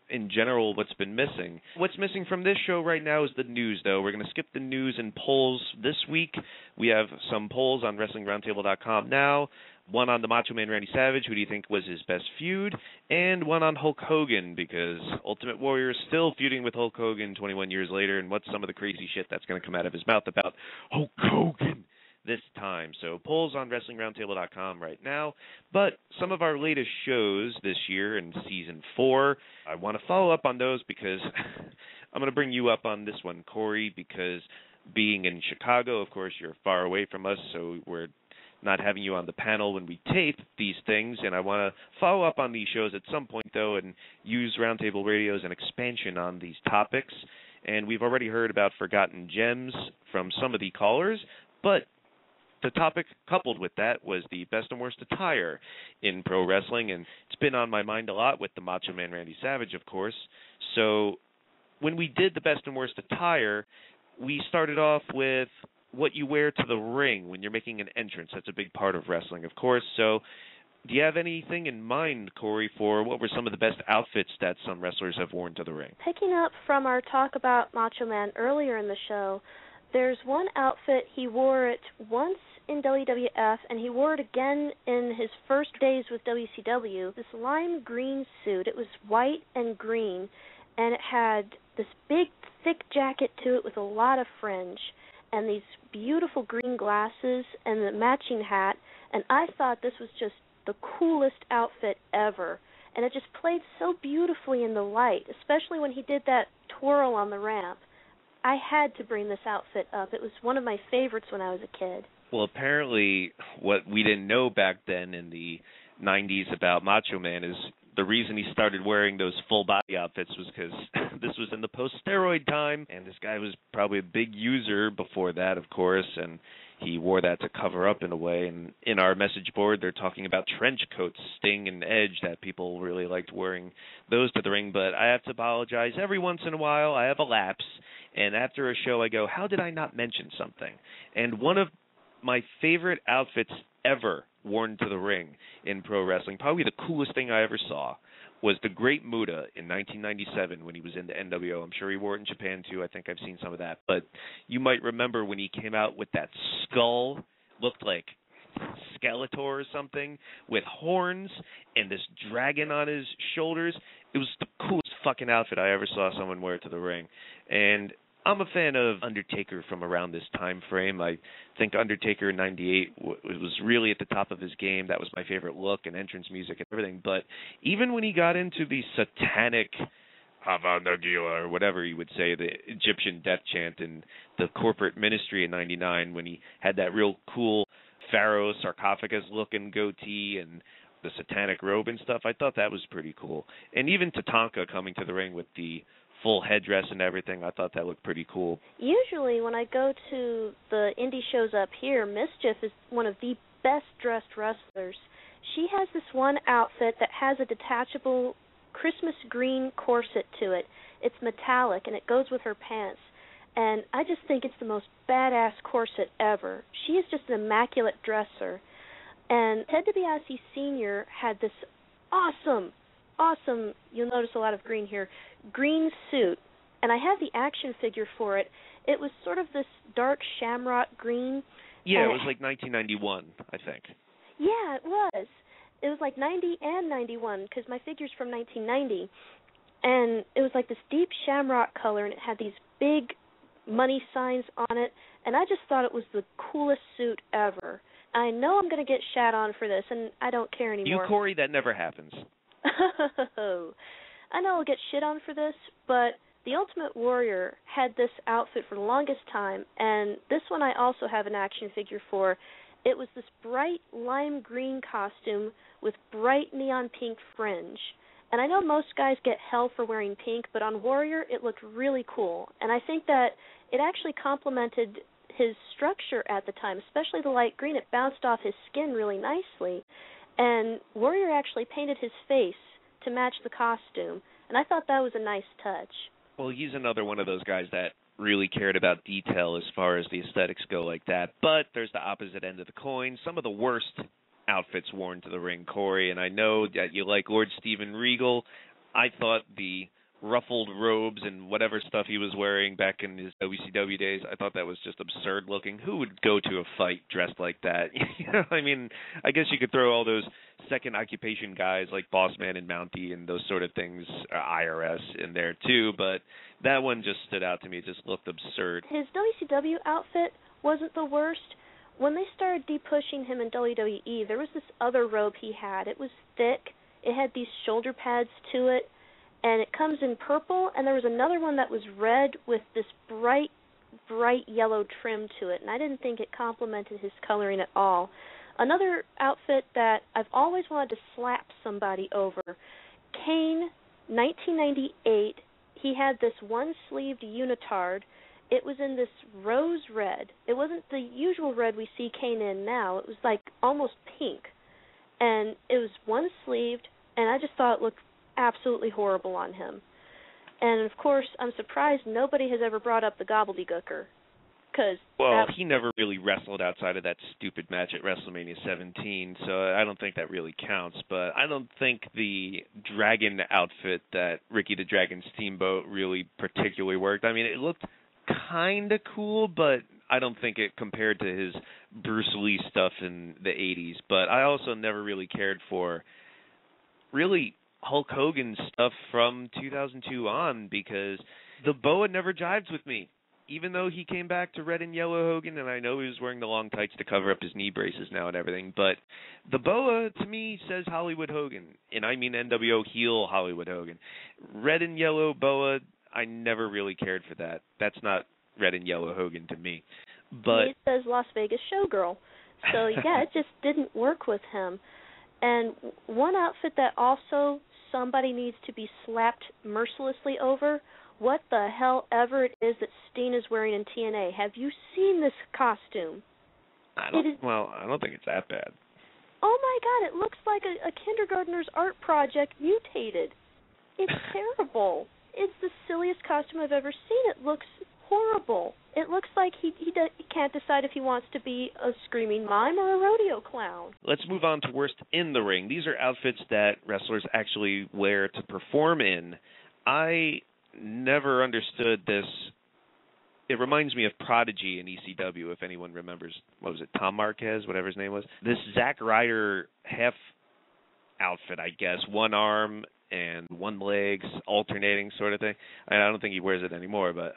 Speaker 1: in general, what's been missing. What's missing from this show right now is the news, though. We're going to skip the news and polls this week. We have some polls on WrestlingRoundtable.com now. One on the Macho Man Randy Savage, who do you think was his best feud, and one on Hulk Hogan, because Ultimate Warrior is still feuding with Hulk Hogan 21 years later, and what's some of the crazy shit that's going to come out of his mouth about Hulk Hogan this time. So polls on WrestlingRoundtable.com right now, but some of our latest shows this year in Season 4, I want to follow up on those because I'm going to bring you up on this one, Corey, because being in Chicago, of course, you're far away from us, so we're not having you on the panel when we tape these things, and I want to follow up on these shows at some point, though, and use Roundtable Radio as an expansion on these topics. And we've already heard about Forgotten Gems from some of the callers, but the topic coupled with that was the best and worst attire in pro wrestling, and it's been on my mind a lot with the Macho Man Randy Savage, of course. So when we did the best and worst attire, we started off with what you wear to the ring when you're making an entrance. That's a big part of wrestling, of course. So do you have anything in mind, Corey, for what were some of the best outfits that some wrestlers have worn to the ring?
Speaker 2: Picking up from our talk about Macho Man earlier in the show, there's one outfit, he wore it once in WWF, and he wore it again in his first days with WCW, this lime green suit. It was white and green, and it had this big, thick jacket to it with a lot of fringe, and these beautiful green glasses and the matching hat, and I thought this was just the coolest outfit ever. and it just played so beautifully in the light, especially when he did that twirl on the ramp. I had to bring this outfit up. It was one of my favorites when I was a kid.
Speaker 1: Well, apparently what we didn't know back then in the 90s about Macho Man is the reason he started wearing those full-body outfits was because this was in the post-steroid time, and this guy was probably a big user before that, of course, and he wore that to cover up in a way. And in our message board, they're talking about trench coats, Sting and Edge, that people really liked wearing those to the ring. But I have to apologize. Every once in a while, I have a lapse, and after a show, I go, how did I not mention something? And one of my favorite outfits ever worn to the ring in pro wrestling, probably the coolest thing I ever saw, was the Great Muta in 1997 when he was in the NWO. I'm sure he wore it in Japan too. I think I've seen some of that. But you might remember when he came out with that skull, looked like Skeletor or something, with horns and this dragon on his shoulders. It was the coolest fucking outfit I ever saw someone wear to the ring. And I'm a fan of Undertaker from around this time frame. I think Undertaker in 98 was really at the top of his game. That was my favorite look and entrance music and everything. But even when he got into the satanic Hava Nagila or whatever you would say, the Egyptian death chant in the corporate ministry in 99, when he had that real cool pharaoh sarcophagus looking goatee and the satanic robe and stuff, I thought that was pretty cool. And even Tatanka coming to the ring with the full headdress and everything, I thought that looked pretty cool.
Speaker 2: Usually when I go to the indie shows up here, Mischief is one of the best dressed wrestlers. She has this one outfit that has a detachable Christmas green corset to it. It's metallic and it goes with her pants. And I just think it's the most badass corset ever. She is just an immaculate dresser. And Ted DiBiase Sr. had this awesome, you'll notice a lot of green here, green suit. And I have the action figure for it. It was sort of this dark shamrock green.
Speaker 1: Yeah, it was like 1991, I think.
Speaker 2: Yeah, it was. It was like 90 and 91, because my figure's from 1990. And it was like this deep shamrock color, and it had these big money signs on it. And I just thought it was the coolest suit ever. I know I'm going to get shat on for this, and I don't care anymore.
Speaker 1: You, Corey, that never happens.
Speaker 2: I know I'll get shit on for this, but the Ultimate Warrior had this outfit for the longest time, and this one I also have an action figure for. It was this bright lime green costume with bright neon pink fringe. And I know most guys get hell for wearing pink, but on Warrior it looked really cool. And I think that it actually complemented his structure at the time, especially the light green. It bounced off his skin really nicely. And Warrior actually painted his face to match the costume, and I thought that was a nice touch.
Speaker 1: Well, he's another one of those guys that really cared about detail as far as the aesthetics go like that. But there's the opposite end of the coin. Some of the worst outfits worn to the ring, Corey, and I know that you like Lord Steven Regal. I thought the ruffled robes and whatever stuff he was wearing back in his WCW days, I thought that was just absurd looking. Who would go to a fight dressed like that? You know, I mean, I guess you could throw all those second occupation guys like Bossman and Mountie and those sort of things, IRS in there too, but that one just stood out to me. It just looked absurd.
Speaker 2: His WCW outfit wasn't the worst. When they started de-pushing him in WWE, there was this other robe he had. It was thick. It had these shoulder pads to it, and it comes in purple, and there was another one that was red with this bright yellow trim to it, and I didn't think it complemented his coloring at all. Another outfit that I've always wanted to slap somebody over, Kane, 1998, he had this one-sleeved unitard. It was in this rose red. It wasn't the usual red we see Kane in now. It was like almost pink, and it was one-sleeved, and I just thought it looked absolutely horrible on him. And, of course, I'm surprised nobody has ever brought up the gobbledygooker.
Speaker 1: Well, he never really wrestled outside of that stupid match at WrestleMania 17, so I don't think that really counts. But I don't think the dragon outfit that Ricky the Dragon Steamboat really particularly worked. I mean, it looked kind of cool, but I don't think it compared to his Bruce Lee stuff in the 80s. But I also never really cared for really Hulk Hogan stuff from 2002 on, because the boa never jives with me. even though he came back to red and yellow Hogan, and I know he was wearing the long tights to cover up his knee braces now and everything, but the boa, to me, says Hollywood Hogan, and I mean NWO heel Hollywood Hogan. Red and yellow boa, I never really cared for that. That's not red and yellow Hogan to me. But
Speaker 2: he says Las Vegas Showgirl. So, yeah, it just didn't work with him. And one outfit that also somebody needs to be slapped mercilessly over, what the hell ever it is that Steen is wearing in TNA. Have you seen this costume?
Speaker 1: I don't think it's that bad.
Speaker 2: Oh, my God, it looks like a kindergartner's art project mutated. It's terrible. It's the silliest costume I've ever seen. It looks horrible. It looks like he can't decide if he wants to be a screaming mime or a rodeo clown.
Speaker 1: Let's move on to worst in the ring. These are outfits that wrestlers actually wear to perform in. I never understood this. It reminds me of Prodigy in ECW, if anyone remembers. What was it, Tom Marquez, whatever his name was? This Zack Ryder half outfit, I guess, one arm and one leg's alternating sort of thing. I don't think he wears it anymore, but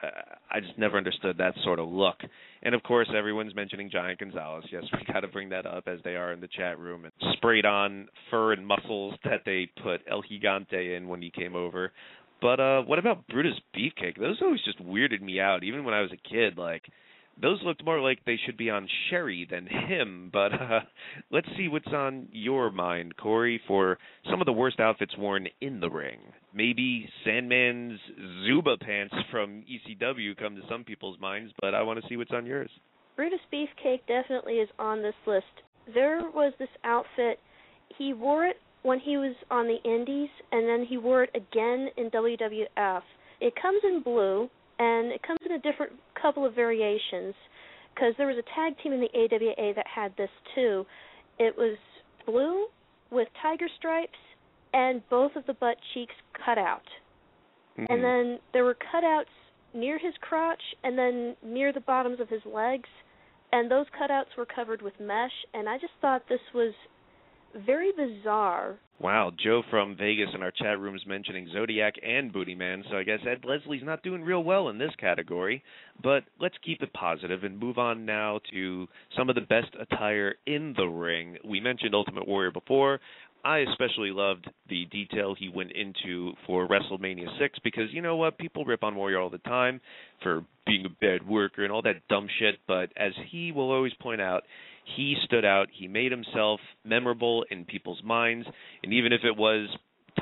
Speaker 1: I just never understood that sort of look. And, of course, everyone's mentioning Giant Gonzalez. Yes, we got to bring that up, as they are in the chat room. And sprayed on fur and muscles that they put El Gigante in when he came over. But what about Brutus Beefcake? Those always just weirded me out, even when I was a kid. Like, those looked more like they should be on Sherry than him. But let's see what's on your mind, Corey, for some of the worst outfits worn in the ring. Maybe Sandman's Zuba pants from ECW come to some people's minds, but I want to see what's on yours.
Speaker 2: Brutus Beefcake definitely is on this list. There was this outfit. He wore it when he was on the Indies, and then he wore it again in WWF. It comes in blue, and it comes in a different couple of variations, because there was a tag team in the AWA that had this too. It was blue with tiger stripes and both of the butt cheeks cut out. Mm-hmm. And then there were cutouts near his crotch and then near the bottoms of his legs, and those cutouts were covered with mesh, and I just thought this was very bizarre.
Speaker 1: Wow, Joe from Vegas in our chat room is mentioning Zodiac and Booty Man, so I guess Ed Leslie's not doing real well in this category. But let's keep it positive and move on now to some of the best attire in the ring. We mentioned Ultimate Warrior before. I especially loved the detail he went into for WrestleMania 6 because, you know what, people rip on Warrior all the time for being a bad worker and all that dumb shit, but as he will always point out, he stood out. He made himself memorable in people's minds, and even if it was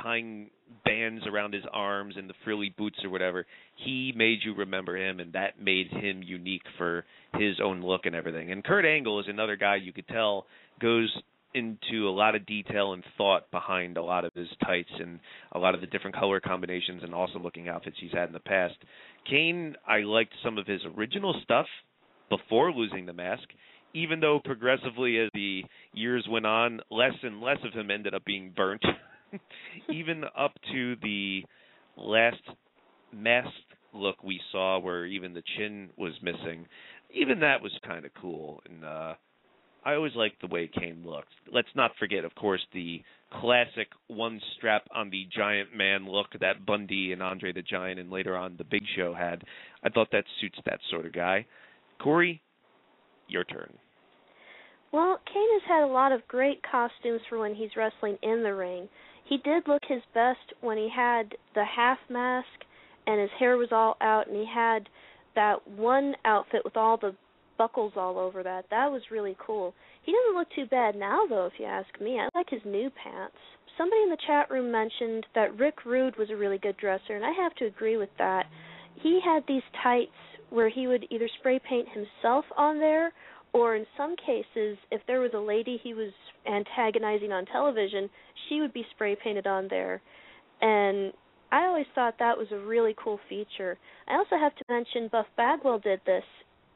Speaker 1: tying bands around his arms and the frilly boots or whatever, he made you remember him, and that made him unique for his own look and everything. And Kurt Angle is another guy you could tell goes into a lot of detail and thought behind a lot of his tights and a lot of the different color combinations and awesome-looking outfits he's had in the past. Kane, I liked some of his original stuff before losing the mask, even though progressively as the years went on, less and less of him ended up being burnt, even up to the last mask look we saw where even the chin was missing. Even that was kind of cool, and I always liked the way Kane looked. Let's not forget, of course, the classic one strap on the Giant Man look that Bundy and Andre the Giant and later on the Big Show had. I thought that suits that sort of guy. Corey, your turn.
Speaker 2: Well, Kane has had a lot of great costumes for when he's wrestling in the ring. He did look his best when he had the half mask and his hair was all out, and he had that one outfit with all the buckles all over that. That was really cool. He doesn't look too bad now, though, if you ask me. I like his new pants. Somebody in the chat room mentioned that Rick Rude was a really good dresser, and I have to agree with that. He had these tights where he would either spray paint himself on there, or in some cases, if there was a lady he was antagonizing on television, she would be spray painted on there. And I always thought that was a really cool feature. I also have to mention Buff Bagwell did this.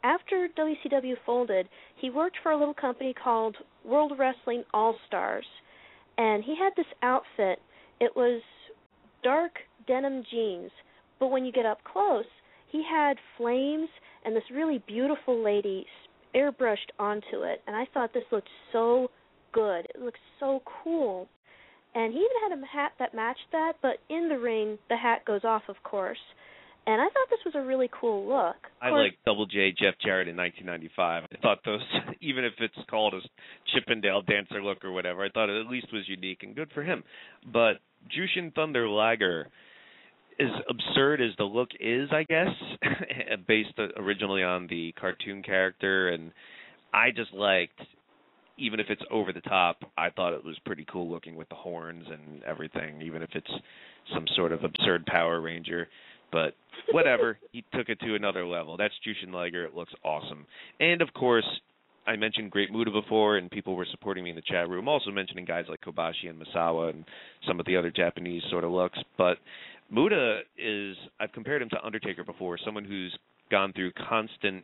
Speaker 2: After WCW folded, he worked for a little company called World Wrestling All-Stars, and he had this outfit. It was dark denim jeans, but when you get up close, he had flames and this really beautiful lady airbrushed onto it, and I thought this looked so good. It looked so cool. And he even had a hat that matched that, but in the ring, the hat goes off, of course. And I thought this was a really cool look.
Speaker 1: I like Double J Jeff Jarrett in 1995. I thought those, even if it's called a Chippendale dancer look or whatever, I thought it at least was unique and good for him. But Jushin Thunder Liger, as absurd as the look is, I guess, based originally on the cartoon character, and I just liked, even if it's over the top, I thought it was pretty cool looking with the horns and everything, even if it's some sort of absurd Power Ranger. But whatever, he took it to another level. That's Jushin Liger. It looks awesome. And, of course, I mentioned Great Muta before, and people were supporting me in the chat room, also mentioning guys like Kobashi and Misawa and some of the other Japanese sort of looks. But Muta is, I've compared him to Undertaker before, someone who's gone through constant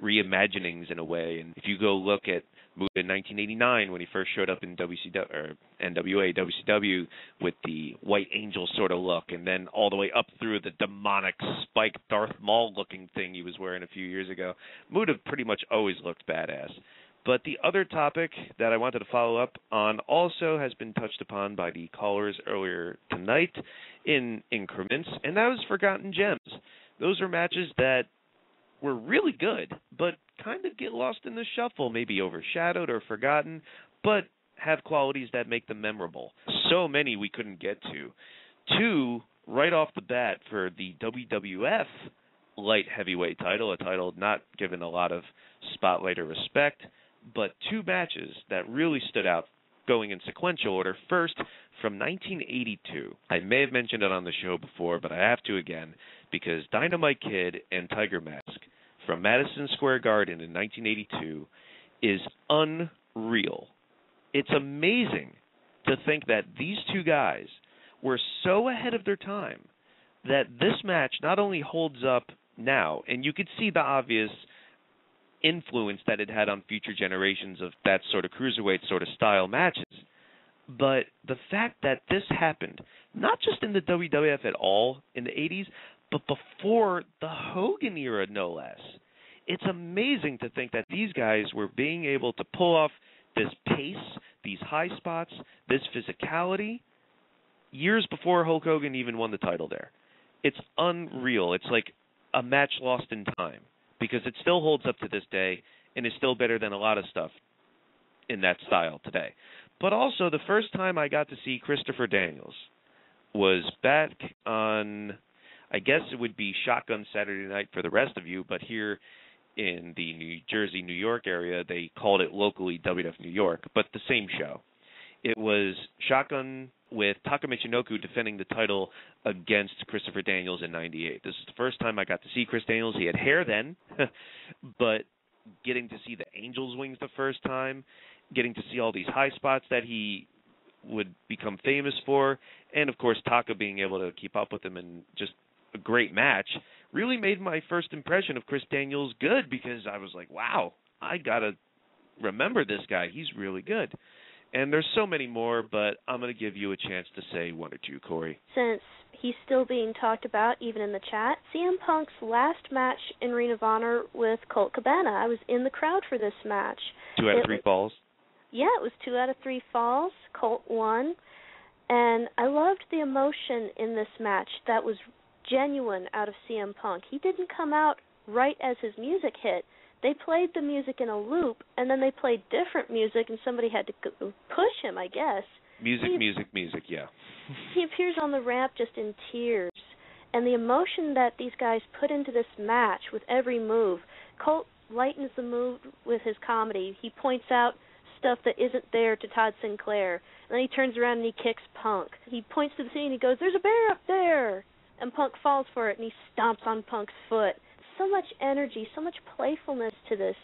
Speaker 1: reimaginings in a way. And if you go look at Muta in 1989 when he first showed up in WCW or NWA, WCW with the White Angel sort of look, and then all the way up through the demonic spiked Darth Maul looking thing he was wearing a few years ago, Muta pretty much always looked badass. But the other topic that I wanted to follow up on also has been touched upon by the callers earlier tonight in increments, and that was Forgotten Gems. Those are matches that were really good, but kind of get lost in the shuffle, maybe overshadowed or forgotten, but have qualities that make them memorable. So many we couldn't get to. Two, right off the bat, for the WWF light heavyweight title, a title not given a lot of spotlight or respect, but two matches that really stood out going in sequential order. First, from 1982. I may have mentioned it on the show before, but I have to again, because Dynamite Kid and Tiger Mask from Madison Square Garden in 1982 is unreal. It's amazing to think that these two guys were so ahead of their time that this match not only holds up now, and you could see the obvious influence that it had on future generations of that sort of cruiserweight sort of style matches, but the fact that this happened, not just in the WWF at all in the 80s, but before the Hogan era, no less. It's amazing to think that these guys were being able to pull off this pace, these high spots, this physicality, years before Hulk Hogan even won the title there. It's unreal. It's like a match lost in time, because it still holds up to this day and is still better than a lot of stuff in that style today. But also, the first time I got to see Christopher Daniels was back on, I guess it would be Shotgun Saturday Night for the rest of you, but here in the New Jersey, New York area, they called it locally WWF New York, but the same show. It was Shotgun with Taka Michinoku defending the title against Christopher Daniels in 98. This is the first time I got to see Chris Daniels. He had hair then, but getting to see the Angel's Wings the first time, getting to see all these high spots that he would become famous for, and of course Taka being able to keep up with him in just a great match, really made my first impression of Chris Daniels good, because I was like, wow, I got to remember this guy. He's really good. And there's so many more, but I'm going to give you a chance to say one or two, Corey.
Speaker 2: Since he's still being talked about, even in the chat, CM Punk's last match in Ring of Honor with Colt Cabana. I was in the crowd for this match.
Speaker 1: 2 out of 3 falls?
Speaker 2: Yeah, it was 2 out of 3 falls. Colt won. And I loved the emotion in this match that was genuine out of CM Punk. He didn't come out right as his music hit. They played the music in a loop, and then they played different music, and somebody had to push him, I guess.
Speaker 1: Music, yeah.
Speaker 2: He appears on the ramp just in tears. And the emotion that these guys put into this match with every move, Colt lightens the mood with his comedy. He points out stuff that isn't there to Todd Sinclair. And then he turns around and he kicks Punk. He points to the scene and he goes, "There's a bear up there!" And Punk falls for it, and he stomps on Punk's foot. So much energy, so much playfulness to this.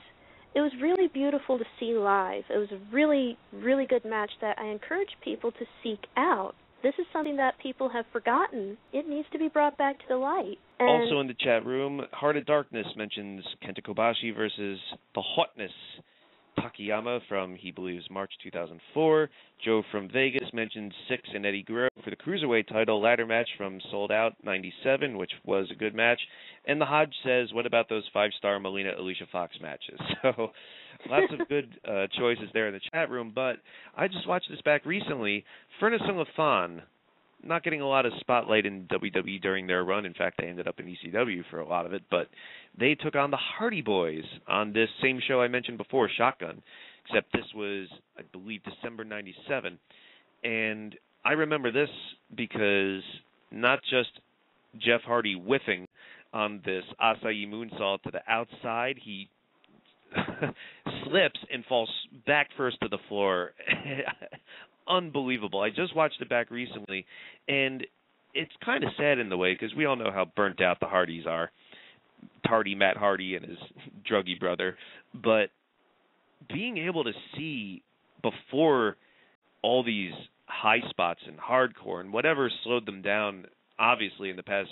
Speaker 2: It was really beautiful to see live. It was a really, really good match that I encourage people to seek out. This is something that people have forgotten. It needs to be brought back to the light. And
Speaker 1: also in the chat room, Heart of Darkness mentions Kenta Kobashi versus the Hotness Takayama from, he believes, March 2004. Joe from Vegas mentions Six and Eddie Guerrero for the Cruiserweight title ladder match from Sold Out 97, which was a good match. And the Hodge says, what about those 5-star Melina Alicia Fox matches? So lots of good choices there in the chat room. But I just watched this back recently. Furnace and LaFon, not getting a lot of spotlight in WWE during their run. In fact, they ended up in ECW for a lot of it, but they took on the Hardy Boys on this same show I mentioned before, Shotgun, except this was, I believe, December 97. And I remember this because not just Jeff Hardy whiffing on this Acai moonsault to the outside, he slips and falls back first to the floor. Unbelievable. I just watched it back recently, and it's kind of sad in the way because we all know how burnt out the Hardys are. Matt Hardy and his druggy brother. But being able to see before all these high spots in hardcore and whatever slowed them down, obviously, in the past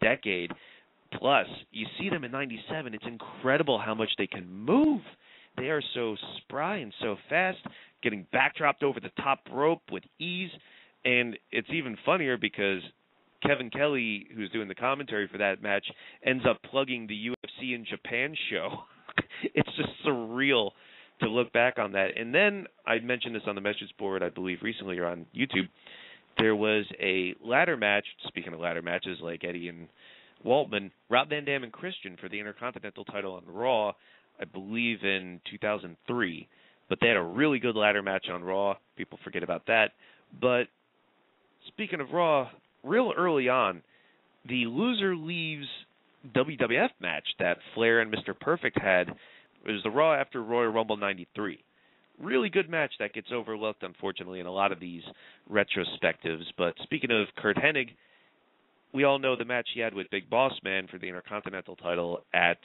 Speaker 1: decade, plus, you see them in 97, it's incredible how much they can move. They are so spry and so fast, getting backdropped over the top rope with ease. And it's even funnier because Kevin Kelly, who's doing the commentary for that match, ends up plugging the UFC in Japan show. It's just surreal to look back on that. And then I mentioned this on the message board, I believe, recently or on YouTube. There was a ladder match, speaking of ladder matches like Eddie and Waltman, Rob Van Dam and Christian for the Intercontinental title on Raw, I believe in 2003. But they had a really good ladder match on Raw. People forget about that. But speaking of Raw, real early on, the loser leaves WWF match that Flair and Mr. Perfect had, it was the Raw after Royal Rumble 93. Really good match that gets overlooked, unfortunately, in a lot of these retrospectives. But speaking of Kurt Hennig, we all know the match he had with Big Boss Man for the Intercontinental title at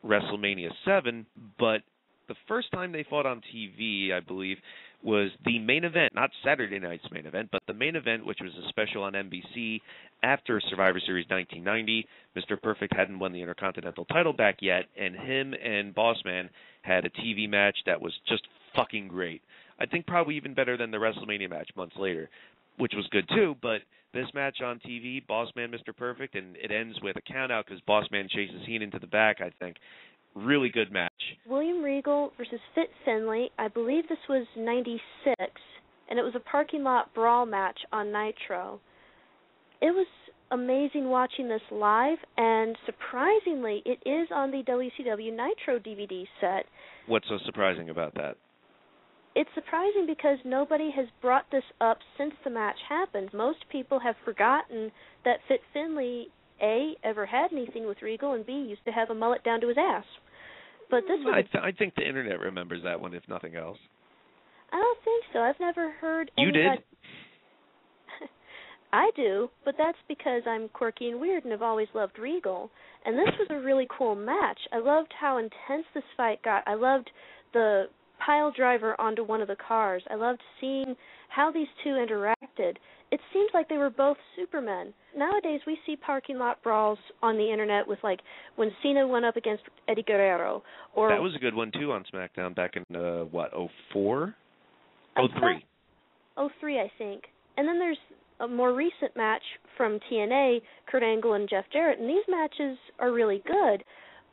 Speaker 1: WrestleMania 7, but the first time they fought on TV, I believe, was the main event, not Saturday night's main event, but the main event, which was a special on NBC after Survivor Series 1990. Mr. Perfect hadn't won the Intercontinental title back yet, and him and Boss Man had a TV match that was just fucking great. I think probably even better than the WrestleMania match months later, which was good too, but this match on TV, Boss Man, Mr. Perfect, and it ends with a countout because Boss Man chases Heenan to the back, I think. Really good match.
Speaker 2: William Regal versus Fit Finlay. I believe this was 96, and it was a parking lot brawl match on Nitro. It was amazing watching this live, and surprisingly, it is on the WCW Nitro DVD set.
Speaker 1: What's so surprising about that?
Speaker 2: It's surprising because nobody has brought this up since the match happened. Most people have forgotten that Fit Finlay, A, ever had anything with Regal, and B, used to have a mullet down to his ass. But this was
Speaker 1: I think the internet remembers that one, if nothing else.
Speaker 2: I don't think so. I've never heard
Speaker 1: You
Speaker 2: anybody...
Speaker 1: did?
Speaker 2: I do, but that's because I'm quirky and weird and have always loved Regal. And this was a really cool match. I loved how intense this fight got. I loved the pile driver onto one of the cars. I loved seeing how these two interacted. It seemed like they were both supermen. Nowadays, we see parking lot brawls on the internet with, like, when Cena went up against Eddie Guerrero. Or
Speaker 1: that was a good one, too, on SmackDown back in, 04? 03.
Speaker 2: 03, I think. And then there's a more recent match from TNA, Kurt Angle and Jeff Jarrett, and these matches are really good.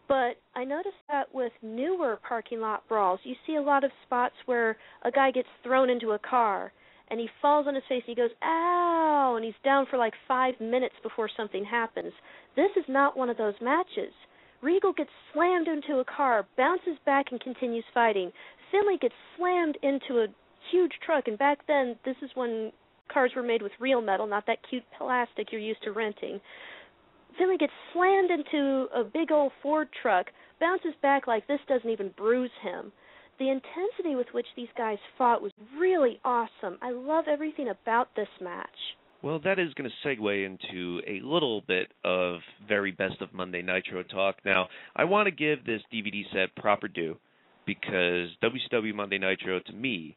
Speaker 2: But I noticed that with newer parking lot brawls, you see a lot of spots where a guy gets thrown into a car, and he falls on his face, and he goes, ow, and he's down for like 5 minutes before something happens. This is not one of those matches. Regal gets slammed into a car, bounces back, and continues fighting. Finlay gets slammed into a huge truck, and back then, this is when cars were made with real metal, not that cute plastic you're used to renting. Finlay gets slammed into a big old Ford truck, bounces back like this doesn't even bruise him. The intensity with which these guys fought was really awesome. I love everything about this match.
Speaker 1: Well, that is going to segue into a little bit of very best of Monday Nitro talk. Now, I want to give this DVD set proper due because WCW Monday Nitro, to me,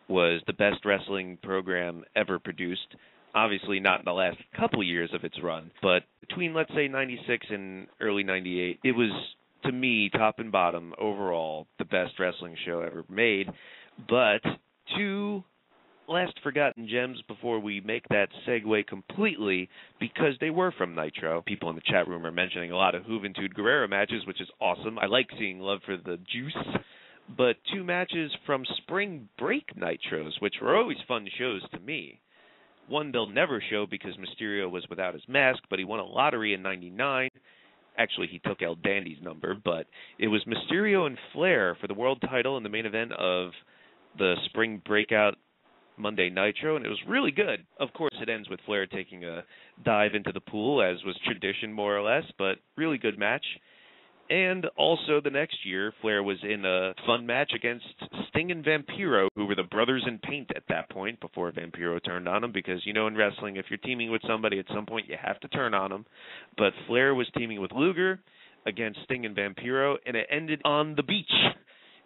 Speaker 1: was the best wrestling program ever produced. Obviously not in the last couple years of its run, but between, let's say, 96 and early 98, it was, to me, top and bottom, overall, the best wrestling show ever made. But two last forgotten gems before we make that segue completely, because they were from Nitro. People in the chat room are mentioning a lot of Juventud Guerrero matches, which is awesome. I like seeing love for the juice. But two matches from Spring Break Nitros, which were always fun shows to me. one they'll never show because Mysterio was without his mask, but he won a lottery in '99. Actually, he took El Dandy's number, but it was Mysterio and Flair for the world title in the main event of the Spring Breakout Monday Nitro, and it was really good. Of course, it ends with Flair taking a dive into the pool, as was tradition, more or less, but really good match. And also the next year, Flair was in a fun match against Sting and Vampiro, who were the brothers in paint at that point, before Vampiro turned on him, because, you know, in wrestling, if you're teaming with somebody, at some point you have to turn on them. But Flair was teaming with Luger against Sting and Vampiro, and it ended on the beach.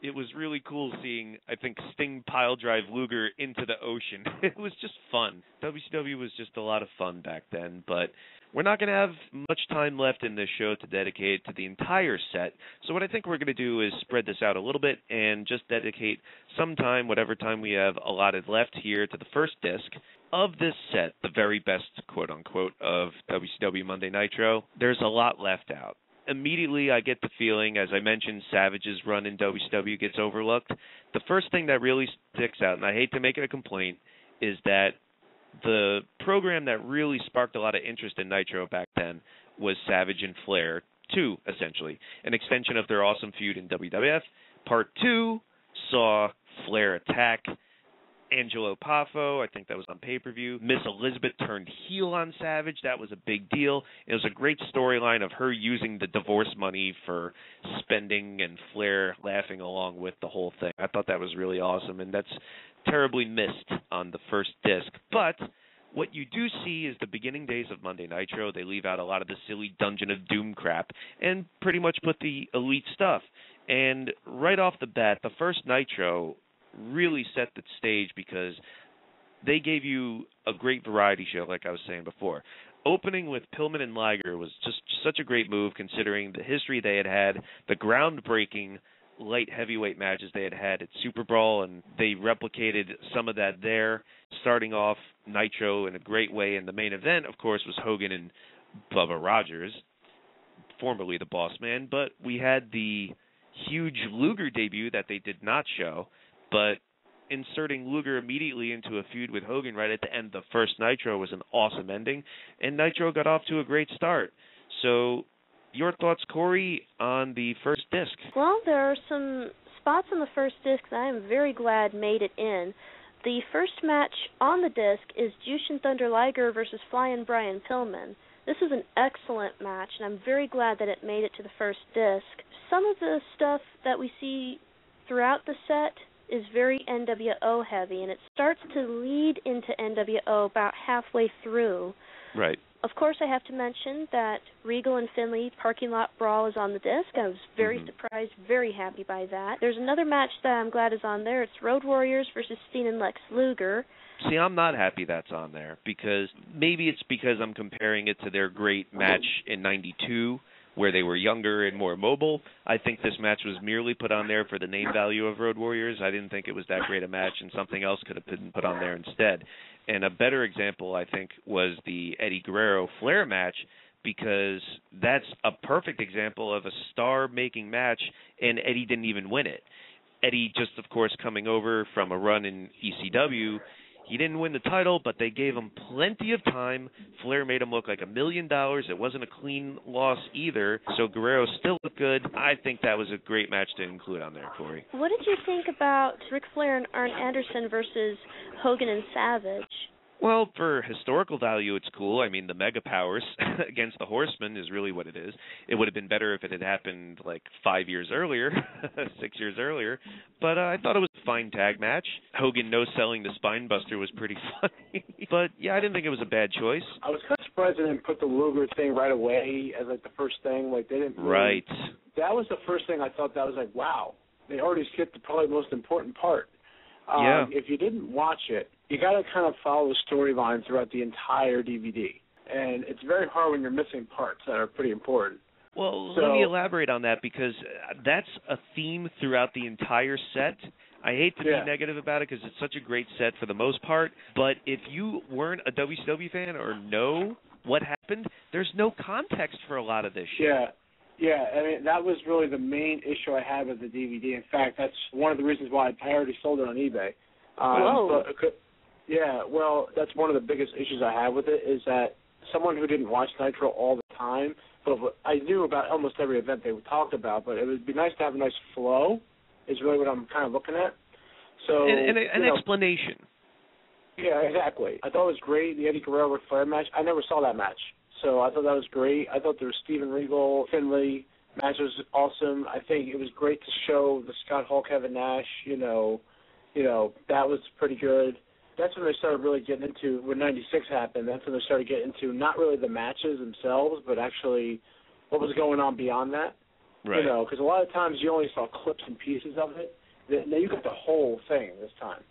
Speaker 1: It was really cool seeing, I think, Sting pile drive Luger into the ocean. It was just fun. WCW was just a lot of fun back then, but we're not going to have much time left in this show to dedicate to the entire set. So what I think we're going to do is spread this out a little bit and just dedicate some time, whatever time we have allotted left here, to the first disc of this set, the very best, quote-unquote, of WCW Monday Nitro. There's a lot left out. Immediately, I get the feeling, as I mentioned, Savage's run in WCW gets overlooked. The first thing that really sticks out, and I hate to make it a complaint, is that the program that really sparked a lot of interest in Nitro back then was Savage and Flair 2, essentially, an extension of their awesome feud in WWF. Part 2 saw Flair attack Angelo Poffo. I think that was on pay-per-view. Miss Elizabeth turned heel on Savage. That was a big deal. It was a great storyline of her using the divorce money for spending and Flair laughing along with the whole thing. I thought that was really awesome, and that's terribly missed on the first disc. But what you do see is the beginning days of Monday Nitro. They leave out a lot of the silly Dungeon of Doom crap and pretty much put the elite stuff. And right off the bat, the first Nitro really set the stage because they gave you a great variety show, like I was saying before. Opening with Pillman and Liger was just such a great move, considering the history they had, the groundbreaking light heavyweight matches they had at Super Brawl, and they replicated some of that there, starting off Nitro in a great way. And the main event, of course, was Hogan and Bubba Rogers, formerly the Boss Man. But we had the huge Luger debut that they did not show, but inserting Luger immediately into a feud with Hogan right at the end of the first Nitro was an awesome ending, and Nitro got off to a great start. So, your thoughts, Corey, on the first disc?
Speaker 2: Well, there are some spots on the first disc that I am very glad made it in. The first match on the disc is Jushin Thunder Liger versus Flying Brian Pillman. This is an excellent match, and I'm very glad that it made it to the first disc. Some of the stuff that we see throughout the set is very NWO heavy, and it starts to lead into NWO about halfway through.
Speaker 1: Right.
Speaker 2: Of course, I have to mention that Regal and Finlay Parking Lot Brawl is on the disc. I was very surprised, very happy by that. There's another match that I'm glad is on there. It's Road Warriors versus Steen and Lex Luger.
Speaker 1: See, I'm not happy that's on there, because maybe it's because I'm comparing it to their great match in '92, where they were younger and more mobile. I think this match was merely put on there for the name value of Road Warriors. I didn't think it was that great a match, and something else could have been put on there instead. And a better example, I think, was the Eddie Guerrero-Flair match, because that's a perfect example of a star-making match, and Eddie didn't even win it. Eddie just, of course, coming over from a run in ECW, he didn't win the title, but they gave him plenty of time. Flair made him look like $1 million. It wasn't a clean loss either, so Guerrero still looked good. I think that was a great match to include on there, Corey.
Speaker 2: What did you think about Ric Flair and Arn Anderson versus Hogan and Savage?
Speaker 1: Well, for historical value, it's cool. I mean, the Mega Powers against the Horsemen is really what it is. It would have been better if it had happened like 5 years earlier, 6 years earlier. But I thought it was a fine tag match. Hogan no-selling the Spine Buster was pretty funny. But, yeah, I didn't think it was a bad choice.
Speaker 4: I was kind of surprised they didn't put the Luger thing right away as, like, the first thing. Like, they didn't really,
Speaker 1: right.
Speaker 4: That was the first thing I thought that was like, wow. They already skipped the probably most important part.
Speaker 1: Yeah.
Speaker 4: If you didn't watch it, you got to kind of follow the storyline throughout the entire DVD. And it's very hard when you're missing parts that are pretty important.
Speaker 1: Well, let me elaborate on that, because that's a theme throughout the entire set. I hate to be negative about it because it's such a great set for the most part, but if you weren't a WCW fan or know what happened, there's no context for a lot of this shit.
Speaker 4: Yeah, I mean, that was really the main issue I had with the DVD. In fact, that's one of the reasons why I already sold it on eBay. Yeah, well, that's one of the biggest issues I have with it is that someone who didn't watch Nitro all the time, but I knew about almost every event they talked about, but it would be nice to have a nice flow is really what I'm kind of looking at. So
Speaker 1: an explanation.
Speaker 4: Yeah, exactly. I thought it was great, the Eddie Guerrero-Ric Flair match. I never saw that match, so I thought that was great. I thought the Steven Regal, Finlay match was awesome. I think it was great to show the Scott Hall, Kevin Nash, that was pretty good. That's when they started really getting into, when 96 happened, that's when they started getting into not really the matches themselves, but actually what was going on beyond that.
Speaker 1: Right.
Speaker 4: Because a lot of times you only saw clips and pieces of it. Now you got the whole thing this time.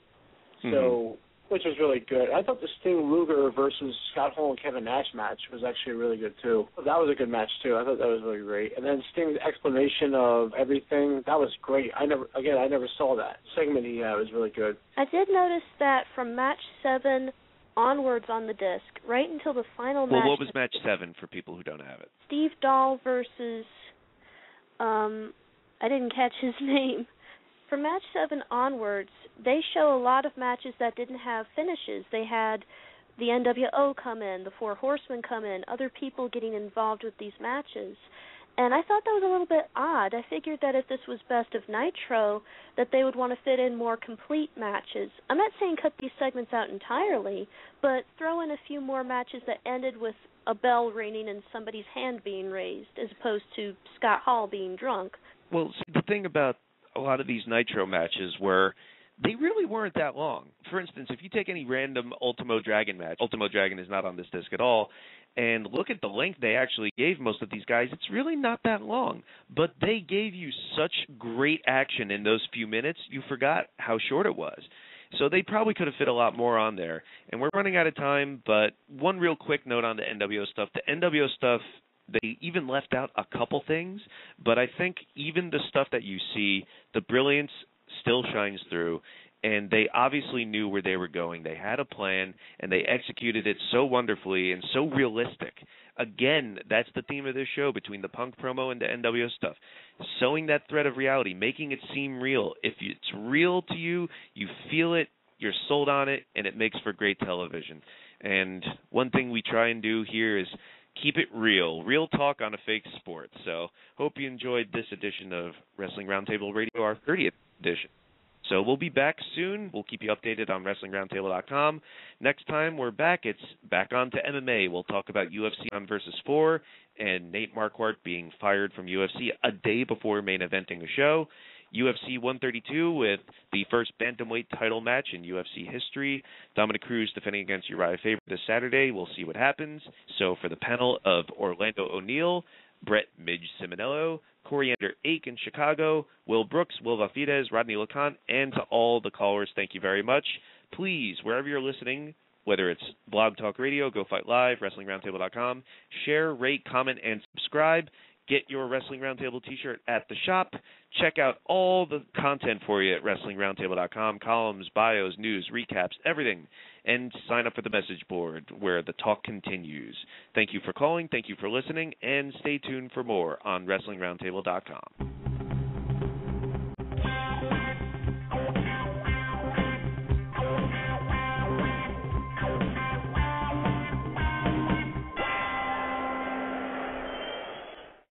Speaker 4: So, which was really good. I thought the Sting Luger versus Scott Hall and Kevin Nash match was actually really good, too. That was a good match, too. I thought that was really great. And then Sting's explanation of everything, that was great. I never saw that. Segment he had was really good.
Speaker 2: I did notice that from match 7 onwards on the disc, right until the final match.
Speaker 1: Well, what was match 7 for people who don't have it?
Speaker 2: Steve Dahl versus, I didn't catch his name. From match 7 onwards, they show a lot of matches that didn't have finishes. They had the NWO come in, the Four Horsemen come in, other people getting involved with these matches. And I thought that was a little bit odd. I figured that if this was Best of Nitro, that they would want to fit in more complete matches. I'm not saying cut these segments out entirely, but throw in a few more matches that ended with a bell ringing and somebody's hand being raised, as opposed to Scott Hall being drunk.
Speaker 1: Well, see, the thing about a lot of these Nitro matches were they really weren't that long. For instance, if you take any random Ultimo Dragon match, Ultimo Dragon is not on this disc at all, and look at the length they actually gave most of these guys, it's really not that long. But they gave you such great action in those few minutes, you forgot how short it was. So they probably could have fit a lot more on there. And we're running out of time, but one real quick note on the NWO stuff. The NWO stuff, they even left out a couple things, but I think even the stuff that you see, the brilliance still shines through, and they obviously knew where they were going. They had a plan, and they executed it so wonderfully and so realistic. Again, that's the theme of this show, between the Punk promo and the NWO stuff. Sowing that thread of reality, making it seem real. If it's real to you, you feel it, you're sold on it, and it makes for great television. And one thing we try and do here is keep it real talk on a fake sport. So hope you enjoyed this edition of Wrestling Roundtable Radio, our 30th edition. So we'll be back soon. We'll keep you updated on WrestlingRoundtable.com. Next time we're back, it's back on to MMA. We'll talk about UFC on Versus 4 and Nate Marquardt being fired from UFC a day before main eventing a show. UFC 132 with the first bantamweight title match in UFC history. Dominic Cruz defending against Uriah Faber this Saturday. We'll see what happens. So for the panel of Orlando O'Neill, Brett Midge Simonello, Coriander Ake in Chicago, Will Brooks, Will Vafides, Rodney LeConte, and to all the callers, thank you very much. Please, wherever you're listening, whether it's Blog Talk Radio, Go Fight Live, WrestlingRoundtable.com, share, rate, comment, and subscribe. Get your Wrestling Roundtable t-shirt at the shop. Check out all the content for you at WrestlingRoundtable.com, columns, bios, news, recaps, everything. And sign up for the message board where the talk continues. Thank you for calling, thank you for listening, and stay tuned for more on WrestlingRoundtable.com.